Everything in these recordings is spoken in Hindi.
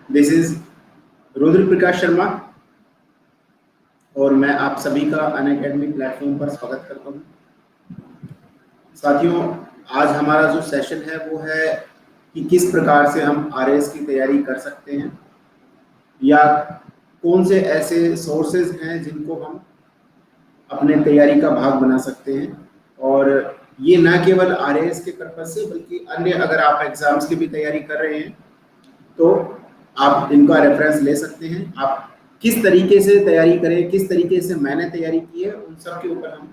दिस इज रुद्र प्रकाश शर्मा और मैं आप सभी का अनअकैडमी प्लेटफॉर्म पर स्वागत करता हूं। साथियों, आज हमारा जो सेशन है वो है कि किस प्रकार से हम आरएएस की तैयारी कर सकते हैं या कौन से ऐसे सोर्सेज हैं जिनको हम अपने तैयारी का भाग बना सकते हैं। और ये ना केवल आरएएस के पर्पज से बल्कि अन्य अगर आप एग्जाम्स की भी तैयारी कर रहे हैं तो आप इनका रेफरेंस ले सकते हैं। आप किस तरीके से तैयारी करें, किस तरीके से मैंने तैयारी की है, उन सब के ऊपर हम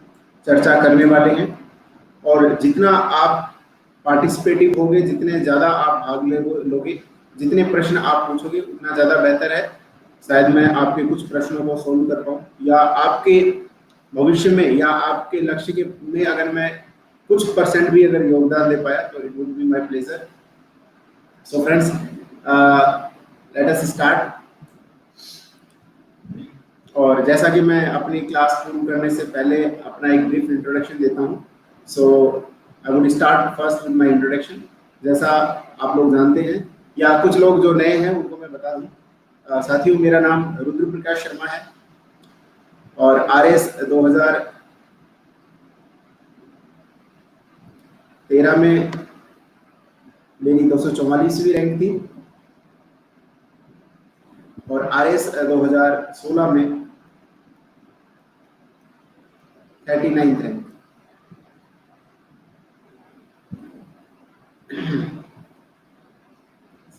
चर्चा करने वाले हैं। और जितना आप पार्टिसिपेटिव होगे, जितने ज़्यादा आप भाग लोगे, जितने प्रश्न आप पूछोगे उतना ज़्यादा बेहतर है। शायद मैं आपके कुछ प्रश्नों को सोल्व कर पाऊँ या आपके भविष्य में या आपके लक्ष्य के में अगर मैं कुछ परसेंट भी अगर योगदान दे पाया तो it would be my pleasure. So friends, let us start. और जैसा कि मैं अपनी क्लास शुरू करने से पहले अपना एक ब्रीफ इंट्रोडक्शन देता हूँ। So I would start first with my introduction. जैसा आप लोग जानते हैं या कुछ लोग जो नए हैं उनको मैं बता दूँ। साथियों, मेरा नाम रुद्र प्रकाश शर्मा है और आरएएस 2013 में मेरी 244वीं रैंक थी और आरएएस 2016 में 39th रैंक।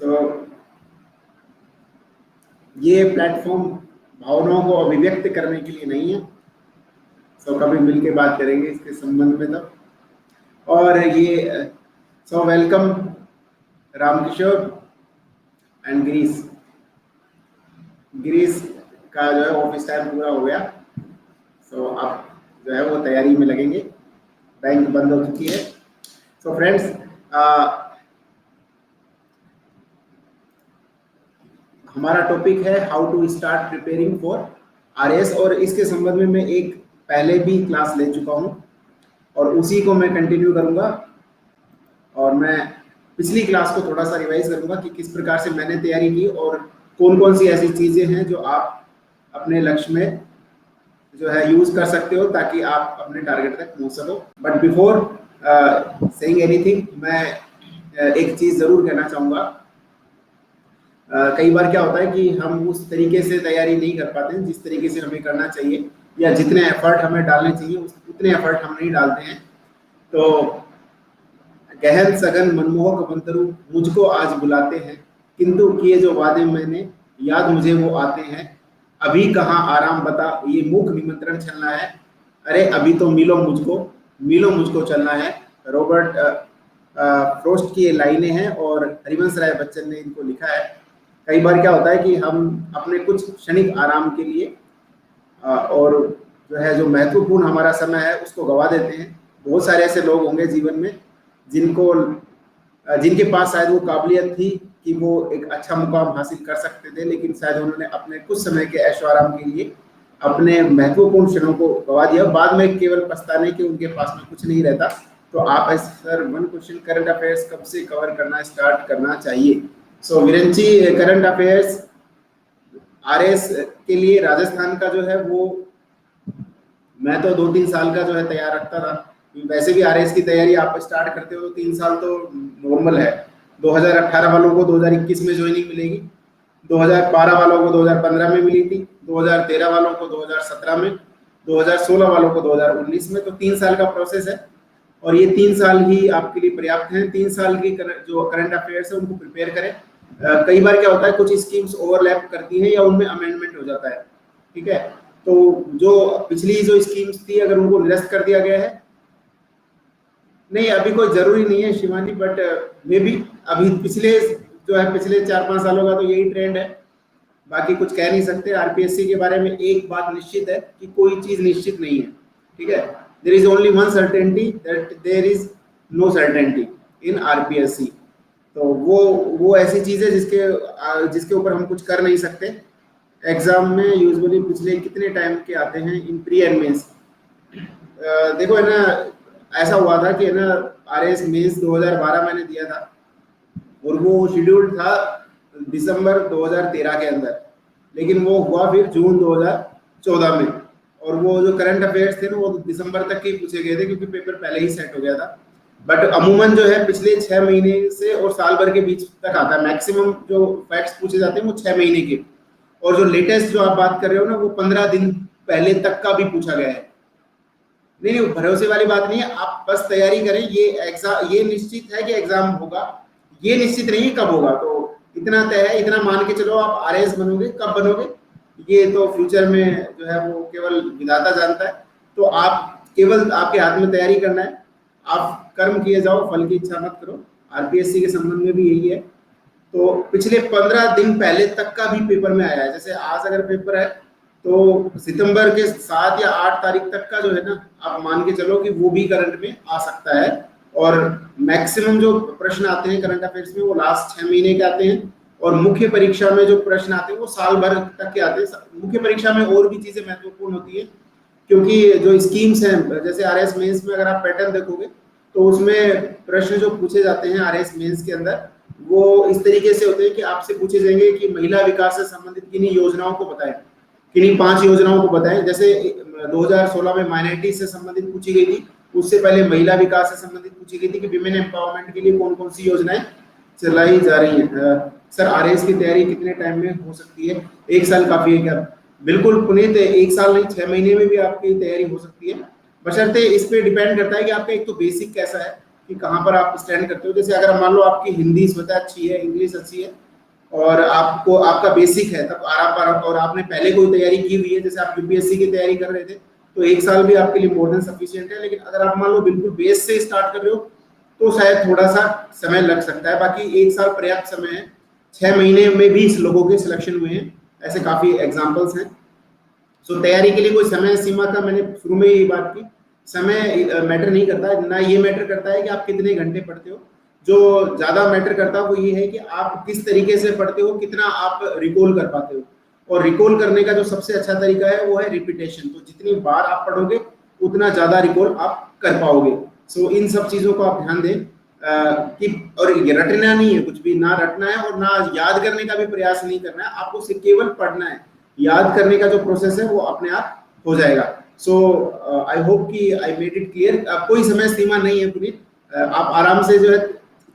So, ये प्लेटफॉर्म भावनाओं को अभिव्यक्त करने के लिए नहीं है। कभी मिलके बात करेंगे इसके संबंध में तब। और ये वेलकम रामकिशोर एंड गिरीश का जो है ऑफिस टाइम पूरा हो गया। आप जो है वो तैयारी में लगेंगे, बैंक बंद हो चुकी है। फ्रेंड्स, हमारा टॉपिक है how to start preparing for RAS और इसके संबंध में मैं एक पहले भी क्लास ले चुका हूं और उसी को मैं कंटिन्यू करूंगा। और मैं पिछली क्लास को थोड़ा सा रिवाइज करूंगा कि किस प्रकार से मैंने तैयारी की और कौन कौन सी ऐसी चीजें हैं जो आप अपने लक्ष्य में जो है यूज कर सकते हो ताकि आप अपने टारगेट तक पहुंच सको। बट बिफोर सेइंग एनीथिंग, मैं एक चीज जरूर कहना चाहूंगा। कई बार क्या होता है कि हम उस तरीके से तैयारी नहीं कर पाते हैं जिस तरीके से हमें करना चाहिए या जितने एफर्ट हमें डालने चाहिए उतने एफर्ट हम नहीं डालते हैं। तो गहन सघन मनमोहक मंतरु मुझको आज बुलाते हैं, किंतु किए जो वादे मैंने याद मुझे वो आते हैं। अभी कहाँ आराम बता, ये मूक निमंत्रण चलना है। अरे अभी तो मिलो मुझको चलना है। रॉबर्ट फ्रोस्ट की ये लाइनें हैं और हरिवंश राय बच्चन ने इनको लिखा है। कई बार क्या होता है कि हम अपने कुछ क्षणिक आराम के लिए और जो है जो महत्वपूर्ण हमारा समय है उसको गवा देते हैं। बहुत सारे ऐसे लोग होंगे जीवन में जिनके पास शायद वो काबिलियत थी कि वो एक अच्छा मुकाम हासिल कर सकते थे, लेकिन शायद उन्होंने अपने कुछ समय के ऐशो आराम के लिए अपने महत्वपूर्ण क्षणों को गवा दिया। बाद में केवल पछताने के उनके पास में कुछ नहीं रहता। तो आप ऐसे sir one question, current affairs कब से कवर करना स्टार्ट करना चाहिए? Virendra ji, current affairs RAS के लिए राजस्थान का जो है वो मैं तो 2-3 साल का जो है तैयार रखता था। वैसे भी आरएएस की तैयारी आप स्टार्ट करते हो तो 3 साल तो नॉर्मल है। 2018 वालों को 2021 में ज्वाइनिंग मिलेगी, 2012 वालों को 2015 में मिली थी, 2013 वालों को 2017 में, 2016 वालों को 2019 में। तो 3 साल का प्रोसेस है और ये 3 साल ही आपके लिए पर्याप्त हैं। 3 साल की जो करंट अफेयर्स है उनको प्रिपेयर करें। कई बार क्या होता है कुछ स्कीम्स ओवरलैप करती हैं या उनमें अमेंडमेंट हो जाता है, ठीक है। तो जो पिछली जो स्कीम्स थी अगर उनको निरस्त कर दिया गया है, नहीं अभी कोई जरूरी नहीं है शिवानी, बट मे बी अभी पिछले 4-5 सालों का तो यही ट्रेंड है। बाकी कुछ कह नहीं सकते। आरपीएससी के बारे में एक बात निश्चित है कि कोई चीज निश्चित नहीं है, ठीक है। There is only one certainty, that there is no certainty in RPSC. तो वो ऐसी चीज है जिसके ऊपर हम कुछ कर नहीं सकते। एग्जाम में यूजुअली पिछले कितने टाइम के आते हैं इन प्री एंड मेंस। देखो है ना, ऐसा हुआ था कि है ना आरएएस मेंस 2012 मैंने दिया था और वो शेड्यूल्ड था दिसंबर 2013 के अंदर, लेकिन वो हुआ फिर जून 2014 में। और वो जो करंट अफेयर्स थे ना वो दिसंबर तक के पूछे गए थे क्योंकि पेपर पहले ही सेट हो गया था। बट अमूमन जो है पिछले 6 महीने से और साल भर के बीच तक आता है। मैक्सिमम जो फैक्ट्स पूछे जाते हैं वो 6 महीने के, और जो लेटेस्ट जो आप बात कर रहे हो ना वो 15 दिन पहले तक का भी पूछा गया है। नहीं, भरोसे वाली बात नहीं है, आप बस तैयारी करें। ये एग्जाम, ये निश्चित है कि एग्जाम होगा, ये निश्चित नहीं कब होगा। तो इतना तय है, इतना मान के चलो आप आरएएस बनोगे। कब बनोगे ये तो फ्यूचर में जो है वो केवल विधाता जानता है। तो आप केवल आपके हाथ में तैयारी करना है, आप कर्म किए जाओ, फल की इच्छा मत करो। आरपीएससी के संबंध में भी यही है। तो पिछले 15 दिन पहले तक का भी पेपर में आया है। जैसे आज अगर पेपर है तो सितंबर के 7 या 8 तारीख तक का जो है ना, आप मान के चलो कि वो भी करंट में आ सकता है। और मैक्सिमम जो प्रश्न आते हैं करंट अफेयर्स में वो लास्ट 6 महीने के आते हैं, और मुख्य परीक्षा में जो प्रश्न आते हैं वो साल भर तक के आते हैं। मुख्य परीक्षा में और भी चीजें महत्वपूर्ण होती है, क्योंकि जो स्कीम्स हैं, जैसे आरएएस मेंस में अगर आप पैटर्न देखोगे तो उसमें प्रश्न जो पूछे जाते हैं आरएएस मेंस के अंदर वो इस तरीके से होते हैं कि आपसे पूछे जाएंगे कि महिला विकास से संबंधित किन्हीं योजनाओं को बताएं, किन्हीं 5 योजनाओं को बताएं। जैसे 2016 में माइनॉरिटी से संबंधित पूछी गई थी, उससे पहले महिला विकास से संबंधित पूछी गई थी कि विमेन एम्पावरमेंट के लिए कौन कौन सी योजनाएं चलाई जा रही है। सर आरएएस की तैयारी कितने टाइम में हो सकती है? 1 साल काफी है क्या? बिल्कुल पुनीत, 1 साल नहीं 6 महीने में भी आपकी तैयारी हो सकती है, बशर्ते इस पे डिपेंड करता है कि आपका एक तो बेसिक कैसा है कि कहाँ पर आप स्टैंड करते हो। जैसे अगर मान लो आपकी हिंदी स्वतः अच्छी है, इंग्लिश अच्छी है और आपको आपका बेसिक है, तब आराम और आपने पहले कोई तैयारी की हुई है, जैसे आप यूपीएससी की तैयारी कर रहे थे, तो 1 साल भी आपके लिए मोर देन सफिशिएंट है। लेकिन अगर आप मान लो बिल्कुल बेस से स्टार्ट कर रहे हो तो शायद थोड़ा सा समय लग सकता है। बाकी 1 साल पर्याप्त समय है। 6 महीने में भी इस लोगों के सिलेक्शन हुए हैं, ऐसे काफी एग्जाम्पल्स हैं। सो तैयारी के लिए कोई समय सीमा का, मैंने शुरू में यही बात की, समय मैटर नहीं करता ना। ये मैटर करता है कि आप कितने घंटे पढ़ते हो। जो ज्यादा मैटर करता है वो ये है कि आप किस तरीके से पढ़ते हो, कितना आप रिकॉल कर पाते हो। और रिकॉल करने का जो सबसे अच्छा तरीका है वो है रिपीटेशन। तो जितनी बार आप पढ़ोगे उतना ज्यादा रिकॉल आप कर पाओगे। सो इन सब चीजों को आप ध्यान दें कि, और ये रटना नहीं है, कुछ भी ना रटना है और ना याद करने का भी प्रयास नहीं करना है। आपको सिर्फ केवल पढ़ना है, याद करने का जो प्रोसेस है वो अपने आप हो जाएगा। सो आई होप कि आई मेड इट क्लियर। कोई समय सीमा नहीं है पुनीत, आप आराम से जो है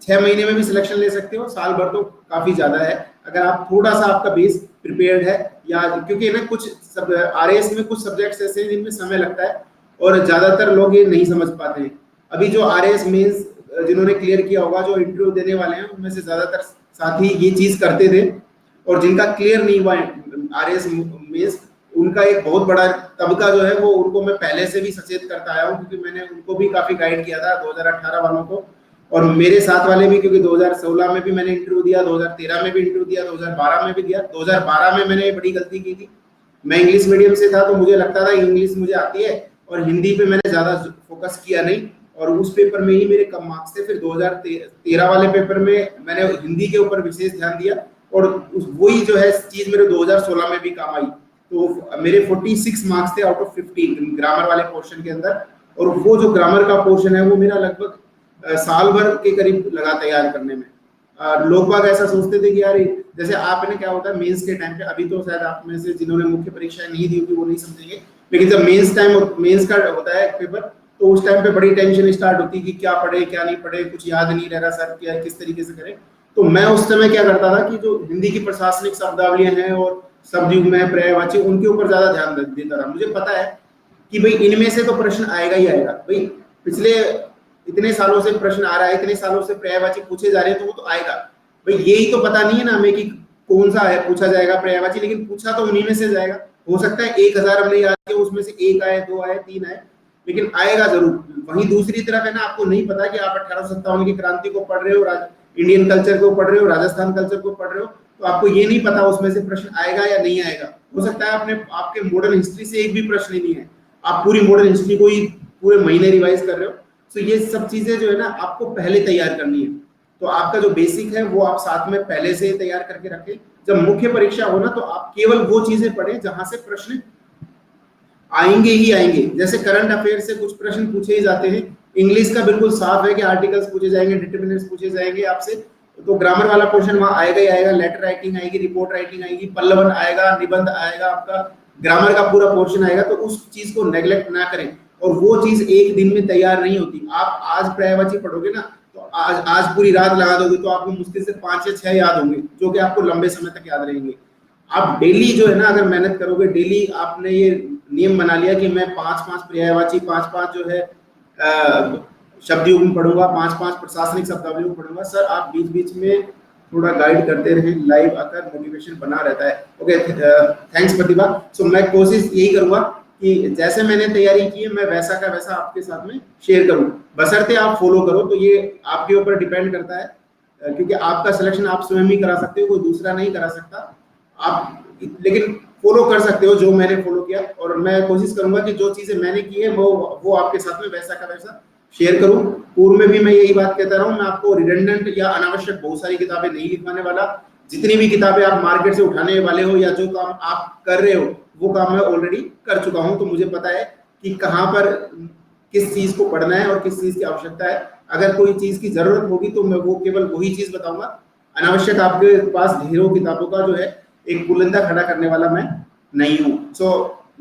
6 महीने में भी सिलेक्शन ले सकते हो, साल भर तो काफी ज्यादा है अगर आप थोड़ा सा आपका बेस प्रिपेयर्ड है। या क्योंकि ना कुछ सब आरएएस में कुछ सब्जेक्ट्स ऐसे हैं जिनमें समय लगता है और ज्यादातर लोग ये नहीं समझ पाते हैं। अभी जो आरएएस मेंस जिन्होंने क्लियर किया होगा, जो इंटरव्यू देने वाले हैं, उनमें से ज्यादातर साथी ये चीज करते थे, और जिनका क्लियर नहीं हुआ आरएएस मेंस, उनका एक बहुत बड़ा तबका जो है वो, उनको मैं पहले से भी सचेत करता आया हूँ, क्योंकि मैंने उनको भी काफी गाइड किया था 2018 वालों को, और मेरे साथ वाले भी, क्योंकि 2016 में भी मैंने इंटरव्यू दिया, 2013 में भी इंटरव्यू दिया, 2012 में भी दिया। 2012 में मैंने बड़ी गलती की थी, मैं इंग्लिश मीडियम से था तो मुझे लगता था इंग्लिश मुझे आती है और हिंदी पे मैंने ज्यादा फोकस किया नहीं, और उस पेपर में ही मेरे कम मार्क्स थे। फिर 2013 वाले पेपर में मैंने हिंदी के ऊपर विशेष ध्यान दिया, और वही जो है चीज मेरे 2016 में भी काम आई। तो मेरे 46 मार्क्स थे आउट ऑफ 50 ग्रामर वाले पोर्शन के अंदर, और वो जो ग्रामर का पोर्शन है वो मेरा लगभग साल भर के करीब लगा तैयार करने में। लोग बाग ऐसा सोचते थे कि यार जैसे आपने, क्या होता है मेंस के टाइम पे, अभी तो शायद आप में से जिन्होंने मुख्य परीक्षाएं नहीं दी होगी वो नहीं समझेंगे, लेकिन जब मेंस का होता है पेपर, तो उस टाइम पे बड़ी टेंशन स्टार्ट होती है कि क्या पढ़े क्या नहीं पढ़े, कुछ याद नहीं रह रहा सर, क्या किस तरीके से करें। तो मैं उस समय क्या करता था कि जो हिंदी की प्रशासनिक शब्दावलियां हैं और शब्द युग्म है, पर्यायवाची, उनके ऊपर ज्यादा ध्यान देता था। मुझे पता है कि भाई इनमें से तो प्रश्न आएगा ही आएगा, भाई पिछले इतने सालों से प्रश्न आ रहा है, इतने सालों से पर्यायवाची पूछे जा रहे हैं, तो वो तो आएगा। भाई यही तो पता नहीं है ना हमें कि कौन सा है पूछा जाएगा पर्यायवाची, लेकिन पूछा तो उन्हीं में से जाएगा। हो सकता है 1000 हमने याद किया, उसमें से 1 आए, 2 आए, 3 आए, लेकिन आएगा जरूर। वहीं दूसरी तरफ है ना, आपको नहीं पता कि आप 1857 की क्रांति को पढ़ रहे हो, इंडियन कल्चर को पढ़ रहे हो, राजस्थान कल्चर को पढ़ रहे हो, तो आपको ये नहीं पता उसमें से प्रश्न आएगा या नहीं आएगा। हो सकता है आपके मॉडर्न हिस्ट्री से एक भी प्रश्न ही नहीं है, आप पूरी मॉडर्न हिस्ट्री को ही पूरे महीने रिवाइज कर रहे हो। तो ये सब चीजें जो है ना आपको पहले तैयार करनी है। तो आपका जो बेसिक है वो आप साथ में पहले से तैयार करके रखें। जब मुख्य परीक्षा हो ना, तो आप केवल वो चीजें पढ़ें जहां से प्रश्न आएंगे ही आएंगे। जैसे करंट अफेयर से कुछ प्रश्न पूछे ही जाते हैं, इंग्लिश का बिल्कुल साफ है कि आर्टिकल्स पूछे जाएंगे, डिटरमिनेंट्स पूछे जाएंगे आपसे, तो ग्रामर वाला पोर्शन वहां आएगा ही आएगा, लेटर राइटिंग आएगी, रिपोर्ट राइटिंग आएगी, पल्लवन आएगा, निबंध आएगा, आपका ग्रामर का पूरा पोर्शन आएगा। तो उस चीज को नेग्लेक्ट ना करें, और वो चीज एक दिन में तैयार नहीं होती। आप आज पर्यायवाची पढ़ोगे ना, तो आज पूरी रात लगा दोगे तो आपको मुश्किल से 5 या 6 याद होंगे, जो कि आपको लंबे समय तक याद रहेंगे। आप डेली जो है ना, अगर मेहनत करोगे, डेली आपने ये नियम बना लिया कि मैं 5-5 पर्यायवाची, 5-5 जो है शब्द युग्म पढ़ूंगा, 5-5 प्रशासनिक शब्दावली पढ़ूंगा। सर आप बीच बीच में थोड़ा गाइड करते रहे, लाइव आकर मोटिवेशन बना रहता है। ओके, थैंक्स प्रतिभा। सो मैं कोशिश यही करूंगा कि जैसे मैंने तैयारी की है, मैं वैसा का वैसा आपके साथ में शेयर करूं, बशर्ते आप फॉलो करो। तो ये आपके ऊपर डिपेंड करता है, क्योंकि आपका सिलेक्शन आप स्वयं ही करा सकते हो, कोई दूसरा नहीं करा सकता। आप लेकिन फॉलो कर सकते हो जो मैंने फॉलो किया, और मैं कोशिश करूंगा कि जो चीजें मैंने की है वो आपके साथ में वैसा का वैसा शेयर करूं। पूर्व में भी मैं यही बात कहता रहा हूं, मैं आपको रिडंडेंट या अनावश्यक बहुत सारी किताबें नहीं लिखवाने वाला। जितनी भी किताबें आप मार्केट से उठाने वाले हो, या जो काम आप कर रहे हो, वो काम मैं ऑलरेडी कर चुका हूं। तो मुझे पता है कि कहां पर किस चीज को पढ़ना है और किस चीज की आवश्यकता है। अगर कोई चीज की जरूरत होगी तो मैं वो केवल वही चीज बताऊंगा। अनावश्यक आपके पास ढेरों किताबों का जो है एक पुलिंदा खड़ा करने वाला मैं नहीं हूं। सो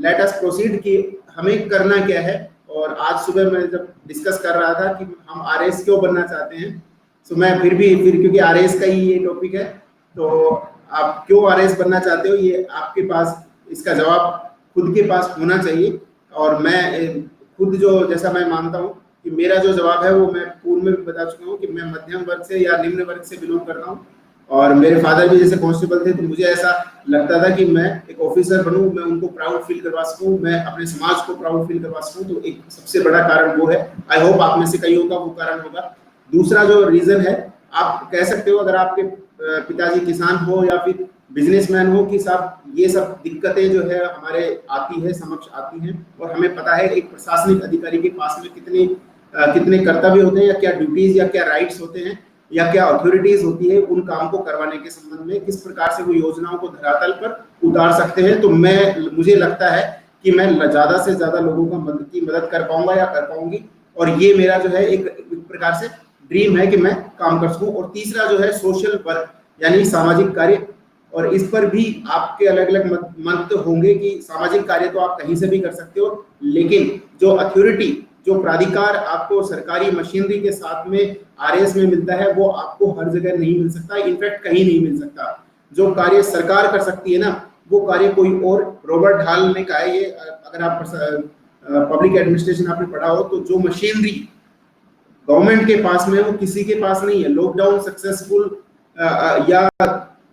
लेट अस प्रोसीड कि हमें करना क्या है। और आज सुबह मैं जब डिस्कस कर रहा था कि हम आरएएस क्यों बनना चाहते हैं, तो मैं फिर क्योंकि आरएएस का ही ये टॉपिक है, तो आप क्यों आरएएस बनना चाहते हो, ये आपके पास इसका जवाब खुद के पास होना चाहिए। और मैं खुद जो जैसा मैं मानता हूँ कि मेरा जो जवाब है वो मैं पूर्व में भी बता चुका हूँ कि मैं मध्यम वर्ग से या निम्न वर्ग से बिलोंग करता हूँ। और मेरे फादर भी जैसे कांस्टेबल थे, तो मुझे ऐसा लगता था कि मैं एक ऑफिसर बनूं, मैं उनको प्राउड फील करवा सकूं, मैं अपने समाज को प्राउड फील करवा सकूं। तो एक सबसे बड़ा कारण वो है। आई होप आप में से कई होगा वो कारण होगा। दूसरा जो रीजन है, आप कह सकते हो अगर आपके पिताजी किसान हो या फिर बिजनेसमैन हो, कि साहब ये सब दिक्कतें जो है हमारे आती है, समक्ष आती हैं, और हमें पता है एक प्रशासनिक अधिकारी के पास में कितने कर्तव्य होते हैं, या क्या ड्यूटीज या क्या राइट्स होते हैं, या क्या अथॉरिटीज होती है उन काम को करवाने के संबंध में, किस प्रकार से वो योजनाओं को धरातल पर उतार सकते हैं। तो मुझे लगता है कि मैं ज्यादा से ज्यादा लोगों की मदद कर पाऊंगा या कर पाऊंगी। और ये मेरा जो है एक प्रकार से ड्रीम है कि मैं काम कर सकूं। और तीसरा जो है सोशल वर्क, यानी सामाजिक कार्य। और इस पर भी आपके अलग अलग मत होंगे कि सामाजिक कार्य तो आप कहीं से भी कर सकते हो, लेकिन जो अथॉरिटी, जो प्राधिकार आपको सरकारी मशीनरी के साथ में आरएएस में मिलता है, वो आपको हर जगह नहीं मिल सकता, इनफैक्ट कहीं नहीं मिल सकता। जो कार्य सरकार कर सकती है ना, वो कार्य कोई और, रॉबर्ट हाल ने कहा है ये, अगर आप पब्लिक एडमिनिस्ट्रेशन आपने पढ़ा हो, तो जो मशीनरी गवर्नमेंट के पास में, वो किसी के पास नहीं है। लॉकडाउन सक्सेसफुल या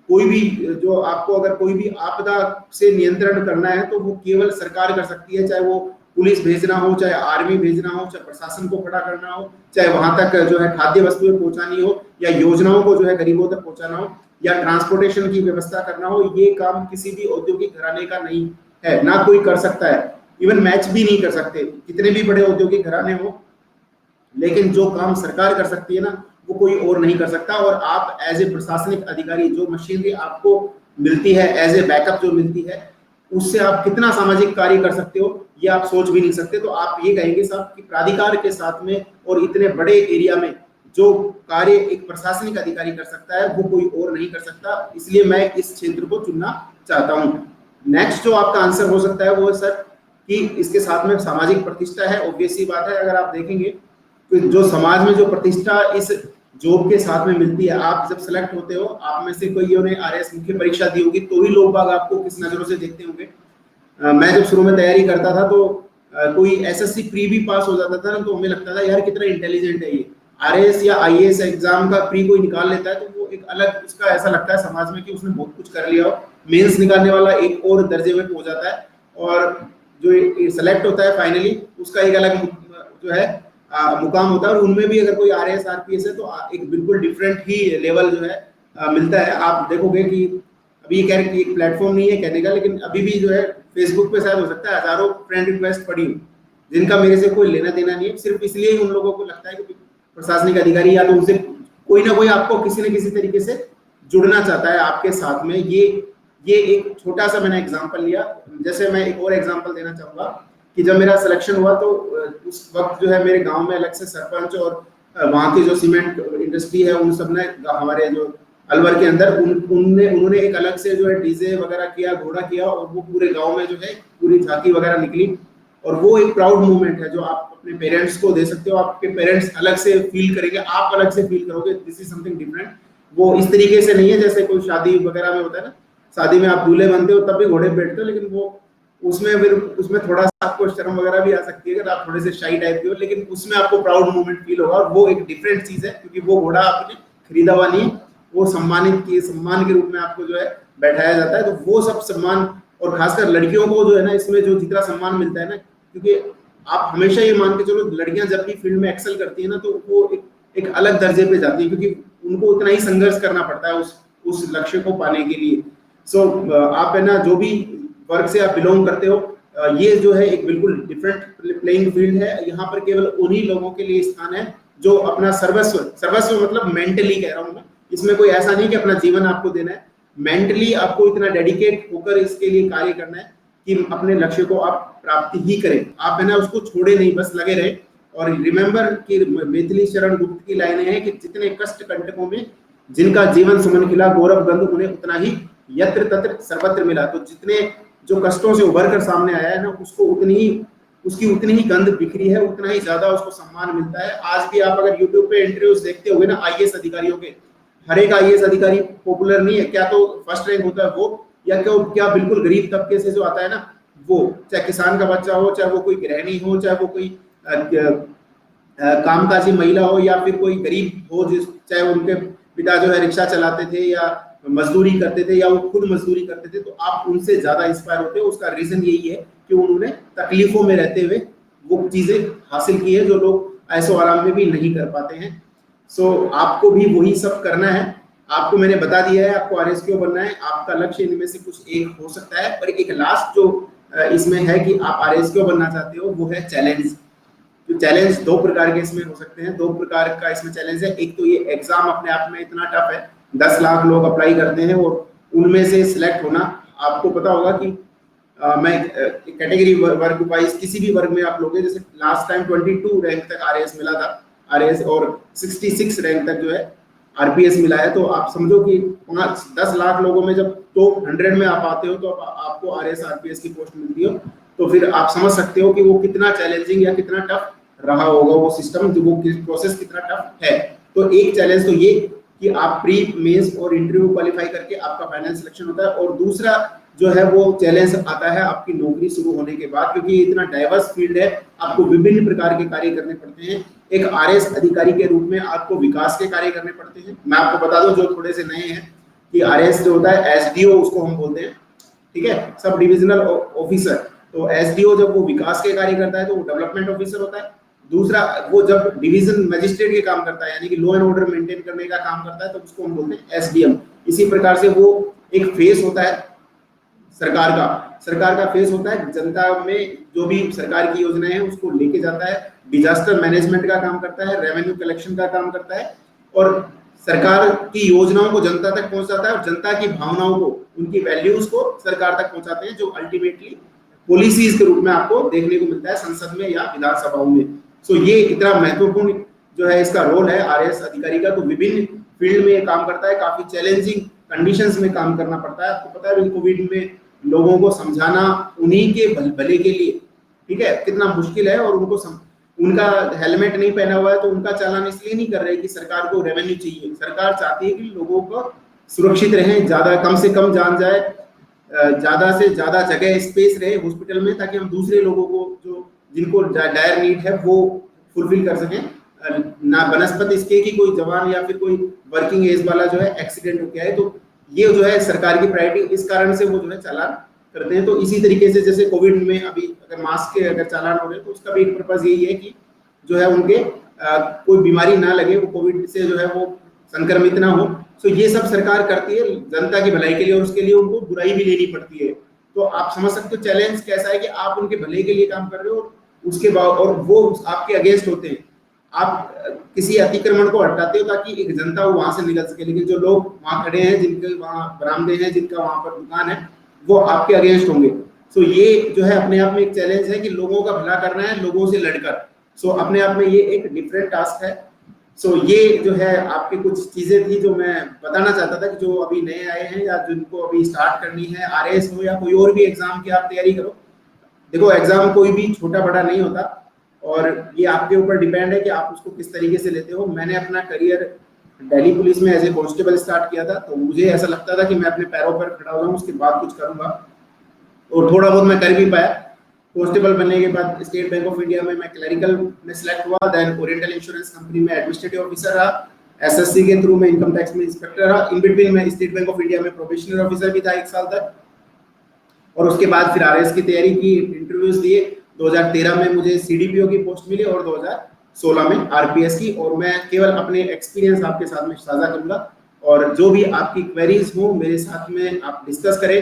कोई भी जो आपको अगर कोई भी आपदा से नियंत्रण करना है, तो वो केवल सरकार कर सकती है। चाहे वो पुलिस भेजना हो, चाहे आर्मी भेजना हो, चाहे प्रशासन को खड़ा करना हो, चाहे वहां तक जो है खाद्य वस्तुएं पहुंचानी हो, या योजनाओं को जो है गरीबों तक पहुंचाना हो, या ट्रांसपोर्टेशन की व्यवस्था करना हो, ये काम किसी भी औद्योगिक घराने का नहीं है, ना कोई कर सकता है। इवन मैच भी नहीं कर सकते, कितने भी बड़े औद्योगिक घराने हो। लेकिन जो काम सरकार कर सकती है ना, वो कोई और नहीं कर सकता। और आप एज ए प्रशासनिक अधिकारी, जो मशीनरी आपको मिलती है एज ए बैकअप जो मिलती है, उससे आप कितना सामाजिक कार्य कर सकते हो, ये आप सोच भी नहीं सकते। तो आप ये कहेंगे साहब कि प्राधिकार के साथ में और इतने बड़े एरिया में जो कार्य एक प्रशासनिक अधिकारी कर सकता है, वो कोई और नहीं कर सकता। इसलिए मैं इस क्षेत्र को चुनना चाहता हूँ। नेक्स्ट जो आपका आंसर हो सकता है वो है सर कि इसके साथ में सामाजिक प्रतिष्ठा है। ऑब्वियस सी बात है, अगर आप देखेंगे तो जो समाज में जो प्रतिष्ठा इस जॉब के साथ में मिलती है, आप जब सेलेक्ट होते हो, आप में से कोई ने आरएएस मुख्य परीक्षा दी होगी, तो ही लोग बाग आपको किस नजरों से देखते होंगे। मैं जब शुरू में तैयारी करता था, तो कोई एसएससी प्री भी पास हो जाता था ना, तो हमें लगता था यार कितना इंटेलिजेंट है ये। आरएएस या आईएएस एग्जाम का प्री कोई निकाल लेता है, तो वो एक अलग उसका ऐसा लगता है समाज में कि उसने बहुत कुछ कर लिया हो। मेंस निकालने वाला एक और दर्जे में पहुंच जाता है, और जो सेलेक्ट होता है फाइनली, उसका एक अलग जो है मुकाम होता है। और उनमें भी अगर कोई आरएएस आरपीएस है, तो एक बिल्कुल डिफरेंट ही लेवल जो है मिलता है। आप देखोगे कि अभी कह रहे कि प्लेटफॉर्म नहीं है कहने का, लेकिन अभी भी जो है फेसबुक पे शायद हो सकता है हजारों फ्रेंड रिक्वेस्ट पड़ी हो, जिनका मेरे से कोई लेना देना नहीं है। सिर्फ इसलिए ही उन लोगों को लगता है कि प्रशासनिक अधिकारी या तो उनसे कोई ना कोई आपको किसी न किसी तरीके से जुड़ना चाहता है आपके साथ में। ये एक छोटा सा मैंने एग्जाम्पल लिया। जैसे मैं एक और एग्जाम्पल देना चाहूंगा कि जब मेरा सिलेक्शन हुआ, तो उस वक्त जो है मेरे गांव में अलग से सरपंच और वहाँ की जो सीमेंट इंडस्ट्री है उन सब ने हमारे जो अलवर के अंदर उन्होंने एक अलग से जो है डीजे वगैरह किया, घोड़ा किया, और वो पूरे गांव में जो है पूरी झांकी वगैरह निकली। और वो एक प्राउड मूवमेंट है जो आप अपने पेरेंट्स को दे सकते हो। आपके पेरेंट्स अलग से फील करेंगे, आप अलग से फील करोगे, दिस इज समथिंग डिफरेंट। वो इस तरीके से नहीं है जैसे कोई शादी वगैरह में होता है ना, शादी में आप दूल्हे बनते हो तब भी घोड़े पे बैठते हो, लेकिन वो उसमें थोड़ा सा आपको शर्म वगैरह भी आ सकती है अगर आप थोड़े से शाई टाइप के हो, लेकिन उसमें आपको प्राउड मूवमेंट फील होगा। और वो एक डिफरेंट चीज है, क्योंकि वो घोड़ा आपने खरीदा हुआ नहीं, वो सम्मान के रूप में आपको जो है बैठाया जाता है। तो वो सब सम्मान, और खासकर लड़कियों को जो है ना इसमें जो जितना सम्मान मिलता है ना, क्योंकि आप हमेशा ये मान के चलो लड़कियां जब भी फील्ड में एक्सेल करती है ना, तो वो एक अलग दर्जे पे जाती है, क्योंकि उनको उतना ही संघर्ष करना पड़ता है उस लक्ष्य को पाने के लिए। सो आप है ना जो भी वर्ग से आप बिलोंग करते हो, ये जो है एक बिल्कुल डिफरेंट प्लेइंग फील्ड है। यहाँ पर केवल उन्हीं लोगों के लिए स्थान है जो अपना सर्वस्व मतलब मेंटली कह रहा हूँ मैं, इसमें कोई ऐसा नहीं कि अपना जीवन आपको देना है, मेंटली आपको इतना डेडिकेट होकर इसके लिए कार्य करना है कि अपने लक्ष्य को आप प्राप्ति ही करें। आप है ना उसको छोड़े नहीं, बस लगे रहे। और रिमेंबर कि मैथिली शरण गुप्त की लाइनें हैं कि जितने कष्ट कंटकों में जिनका जीवन सुमन खिला, गौरव गंध उन्हें उतना ही यत्र तत्र सर्वत्र मिला। तो जितने जो कष्टों से उभर कर सामने आया है ना, उसको उसकी उतनी ही गंध बिखरी है, उतना ही ज्यादा उसको सम्मान मिलता है। आज भी आप अगर यूट्यूब पे इंटरव्यूज देखते होंगे ना आईएएस अधिकारियों के, हर एक आईएएस अधिकारी पॉपुलर नहीं है, क्या तो फर्स्ट रैंक होता है वो, या क्या बिल्कुल गरीब तबके से जो आता है ना वो, चाहे किसान का बच्चा हो, चाहे वो कोई गृहिणी हो, चाहे वो कोई कामकाजी महिला हो, या फिर कोई गरीब हो चाहे उनके पिता जो है रिक्शा चलाते थे या मजदूरी करते थे या वो खुद मजदूरी करते थे, तो आप उनसे ज्यादा इंस्पायर होते हो। उसका रीजन यही है कि उन्होंने तकलीफों में रहते हुए वो चीजें हासिल की है जो लोग ऐसो आराम में भी नहीं कर पाते हैं। सो आपको भी वही सब करना है। आपको मैंने बता दिया है आपको आरएसक्यू बनना है, आपका लक्ष्य इनमें से कुछ एक हो सकता है। पर एक लास्ट जो इसमें है कि आप आरएसक्यू बनना चाहते हो, वो है चैलेंज। तो चैलेंज दो प्रकार के इसमें हो सकते हैं, दो प्रकार का इसमें चैलेंज है। एक तो ये एग्जाम अपने आप में इतना टफ है, 10 लाख लोग अप्लाई करते हैं और उनमें से सिलेक्ट होना, आपको पता होगा कि मैं कैटेगरी वर्ग वाइज किसी भी वर्ग में आप लोग, जैसे लास्ट टाइम 22 रैंक तक आरएएस मिला था, आरएएस, और 66 रैंक तक जो है आरपीएस मिला है। तो आप समझो कि 10 लाख लोगों में जब टॉप 100 में आप आते हो तो आपको आरएएस आरपीएस की पोस्ट मिलती हो, तो फिर आप समझ सकते हो कि वो कितना चैलेंजिंग या कितना टफ रहा होगा वो सिस्टम, जो वो प्रोसेस कितना टफ है। तो एक चैलेंज तो ये कि आप प्री मेंस और इंटरव्यू क्वालिफाई करके आपका फाइनल सिलेक्शन होता है, और दूसरा जो है वो चैलेंज आता है आपकी नौकरी शुरू होने के बाद, क्योंकि ये इतना डाइवर्स फील्ड है, आपको विभिन्न प्रकार के कार्य करने पड़ते हैं। एक आरएएस अधिकारी के रूप में आपको विकास के कार्य करने पड़ते हैं। मैं आपको बता दूं जो थोड़े से नए हैं कि आरएएस जो होता है एसडीओ उसको हम बोलते हैं, ठीक है, सब डिविजनल ऑफिसर। तो एसडीओ जब वो विकास के कार्य करता है तो वो डेवलपमेंट ऑफिसर होता है। दूसरा वो जब डिवीजन मजिस्ट्रेट के काम करता है, यानी कि लॉ एंड ऑर्डर मेंटेन करने का काम करता है, तो उसको हम बोलते हैं एसडीएम। इसी प्रकार से वो एक फेस होता है सरकार का फेस होता है, जनता में जो भी सरकार की योजनाएं हैं उसको लेके जाता है, डिजास्टर मैनेजमेंट का काम करता है, रेवेन्यू कलेक्शन का काम करता है, और सरकार की योजनाओं को जनता तक पहुंचाता है, और जनता की भावनाओं को, उनकी वैल्यूज को सरकार तक पहुंचाते हैं, जो अल्टीमेटली पॉलिसीज के रूप में आपको देखने को मिलता है संसद में या विधानसभाओं में। सो ये इतना महत्वपूर्ण जो है इसका रोल है आरएएस अधिकारी का। तो विभिन्न फील्ड में काम करता है, काफी चैलेंजिंग कंडीशंस में काम करना पड़ता है। आपको पता है कोविड में लोगों को समझाना उन्हीं के भले के लिए, ठीक है, कितना मुश्किल है। और उनका हेलमेट नहीं पहना हुआ है तो उनका चालान इसलिए नहीं कर रहे कि सरकार को रेवेन्यू चाहिए, सरकार चाहती है कि लोगों को सुरक्षित रहें, ज्यादा कम से कम जान जाए, ज्यादा से ज्यादा जगह स्पेस रहे हॉस्पिटल में, ताकि हम दूसरे लोगों को जो जिनको डायर नीड है वो फुलफिल कर सकें। ना बनस्पत इसके कि कोई जवान या फिर कोई वर्किंग एज वाला जो है एक्सीडेंट हो गया है, तो ये जो है सरकार की प्रायोरिटी, इस कारण से वो जो है चालान करते हैं। तो इसी तरीके से जैसे कोविड में अभी अगर मास्क के अगर चालान हो रहे हैं तो उसका भी एक पर्पज यही है कि जो है उनके कोई बीमारी ना लगे, वो कोविड से जो है वो संक्रमित ना हो। तो ये सब सरकार करती है जनता की भलाई के लिए, और उसके लिए उनको बुराई भी लेनी पड़ती है। तो आप समझ सकते हो चैलेंज कैसा है कि आप उनके भले के लिए काम कर रहे हो, उसके बाद और वो आपके अगेंस्ट होते हैं, आप किसी अतिक्रमण को हटाते हो ताकि एक जनता वहां से निकल सके, लेकिन जो लोग वहां खड़े हैं, जिनके वहां बरामदे हैं, जिनका वहां पर दुकान है, वो आपके अगेंस्ट होंगे। सो ये जो है अपने आप में एक चैलेंज है कि लोगों का भला करना है लोगों से लड़कर। सो अपने आप में ये एक डिफरेंट टास्क है। सो ये जो है आपकी कुछ चीजें थी जो मैं बताना चाहता था कि जो अभी नए आए हैं या जिनको अभी स्टार्ट करनी है, आरएएस हो या कोई और भी एग्जाम की आप तैयारी करो। देखो एग्जाम कोई भी छोटा बड़ा नहीं होता और ये आपके ऊपर डिपेंड है कि आप उसको किस तरीके से लेते हो। मैंने अपना करियर दिल्ली पुलिस में एज ए कांस्टेबल स्टार्ट किया था, तो मुझे ऐसा लगता था कि मैं अपने पैरों पर खड़ा हो जाऊं, उसके बाद कुछ करूंगा, और थोड़ा बहुत मैं कर भी पाया। कांस्टेबल बनने के बाद स्टेट बैंक ऑफ इंडिया में मैं क्लरिकल में सिलेक्ट हुआ, देन ओरिएंटल इंश्योरेंस कंपनी में एडमिनिस्ट्रेटिव ऑफिसर रहा, एसएससी के थ्रू मैं इनकम टैक्स में इंस्पेक्टर रहा, इन बिटवीन मैं स्टेट बैंक ऑफ इंडिया में प्रोबेशनरी ऑफिसर भी था 1 साल तक, और उसके बाद फिर आरएएस की तैयारी की, इंटरव्यूज दिए। 2013 में मुझे सीडीपीओ की पोस्ट मिली और 2016 में आरपीएस की। और मैं केवल अपने एक्सपीरियंस आपके साथ में साझा करूंगा, और जो भी आपकी क्वेरीज हो मेरे साथ में आप डिस्कस करें।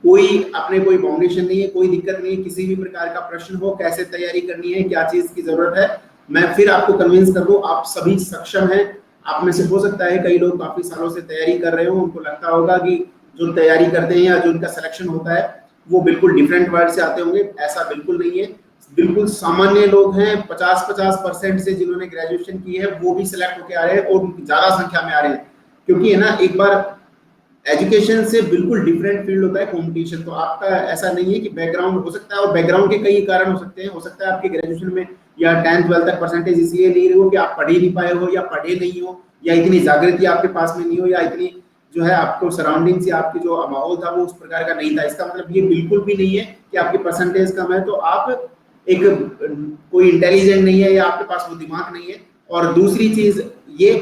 कोई अपने कोई बाउंडेशन नहीं है, कोई दिक्कत नहीं है, किसी भी प्रकार का प्रश्न हो, कैसे तैयारी करनी है, क्या चीज की जरूरत है, मैं फिर आपको कन्विंस कर दूं। आप सभी सक्षम हैं। आप में से हो सकता है कई लोग काफी सालों से तैयारी कर रहे हो, उनको लगता होगा कि जो तैयारी करते हैं या जो उनका सिलेक्शन होता है वो बिल्कुल डिफरेंट वर्ड से आते होंगे। ऐसा बिल्कुल नहीं है। बिल्कुल सामान्य लोग हैं, 50% से जिन्होंने ग्रेजुएशन की है वो भी सिलेक्ट होकर आ रहे हैं, और ज्यादा संख्या में आ रहे हैं, क्योंकि है ना, एक बार एजुकेशन से बिल्कुल डिफरेंट फील्ड होता है कंपटीशन। तो आपका ऐसा नहीं है कि बैकग्राउंड हो सकता है, और बैकग्राउंड के कई कारण हो सकते हैं। हो सकता है आपके ग्रेजुएशन में या 10th 12th तक परसेंटेज इसलिए नहीं रही हो कि आप पढ़ ही नहीं पाए हो, या पढ़े नहीं हो, या इतनी जागृति आपके पास में नहीं हो, या इतनी जो है आपको सराउंडिंग से आपकी जो माहौल था वो उस प्रकार का नहीं था। इसका मतलब ये बिल्कुल भी नहीं है कि आपकी परसेंटेज कम है तो आप एक कोई इंटेलिजेंट नहीं है या आपके पास वो दिमाग नहीं है। और दूसरी चीज ये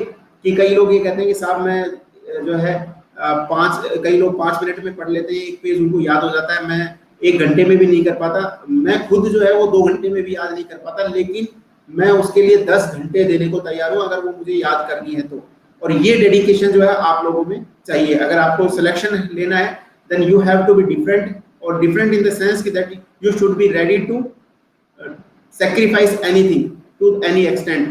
कि कई लोग ये कहते हैं कि साहब मैं जो है कई लोग 5 मिनट में पढ़ लेते हैं, एक पेज उनको याद हो जाता है, मैं 1 घंटे में भी नहीं कर पाता। मैं खुद जो है वो 2 घंटे में भी याद नहीं कर पाता, लेकिन मैं उसके लिए 10 घंटे देने को तैयार हूँ अगर वो मुझे याद करनी है तो। और ये डेडिकेशन जो है आप लोगों में चाहिए। अगर आपको सिलेक्शन लेना है then you have to be different, और डिफरेंट इन द सेंस कि that you should be ready to sacrifice anything to any extent,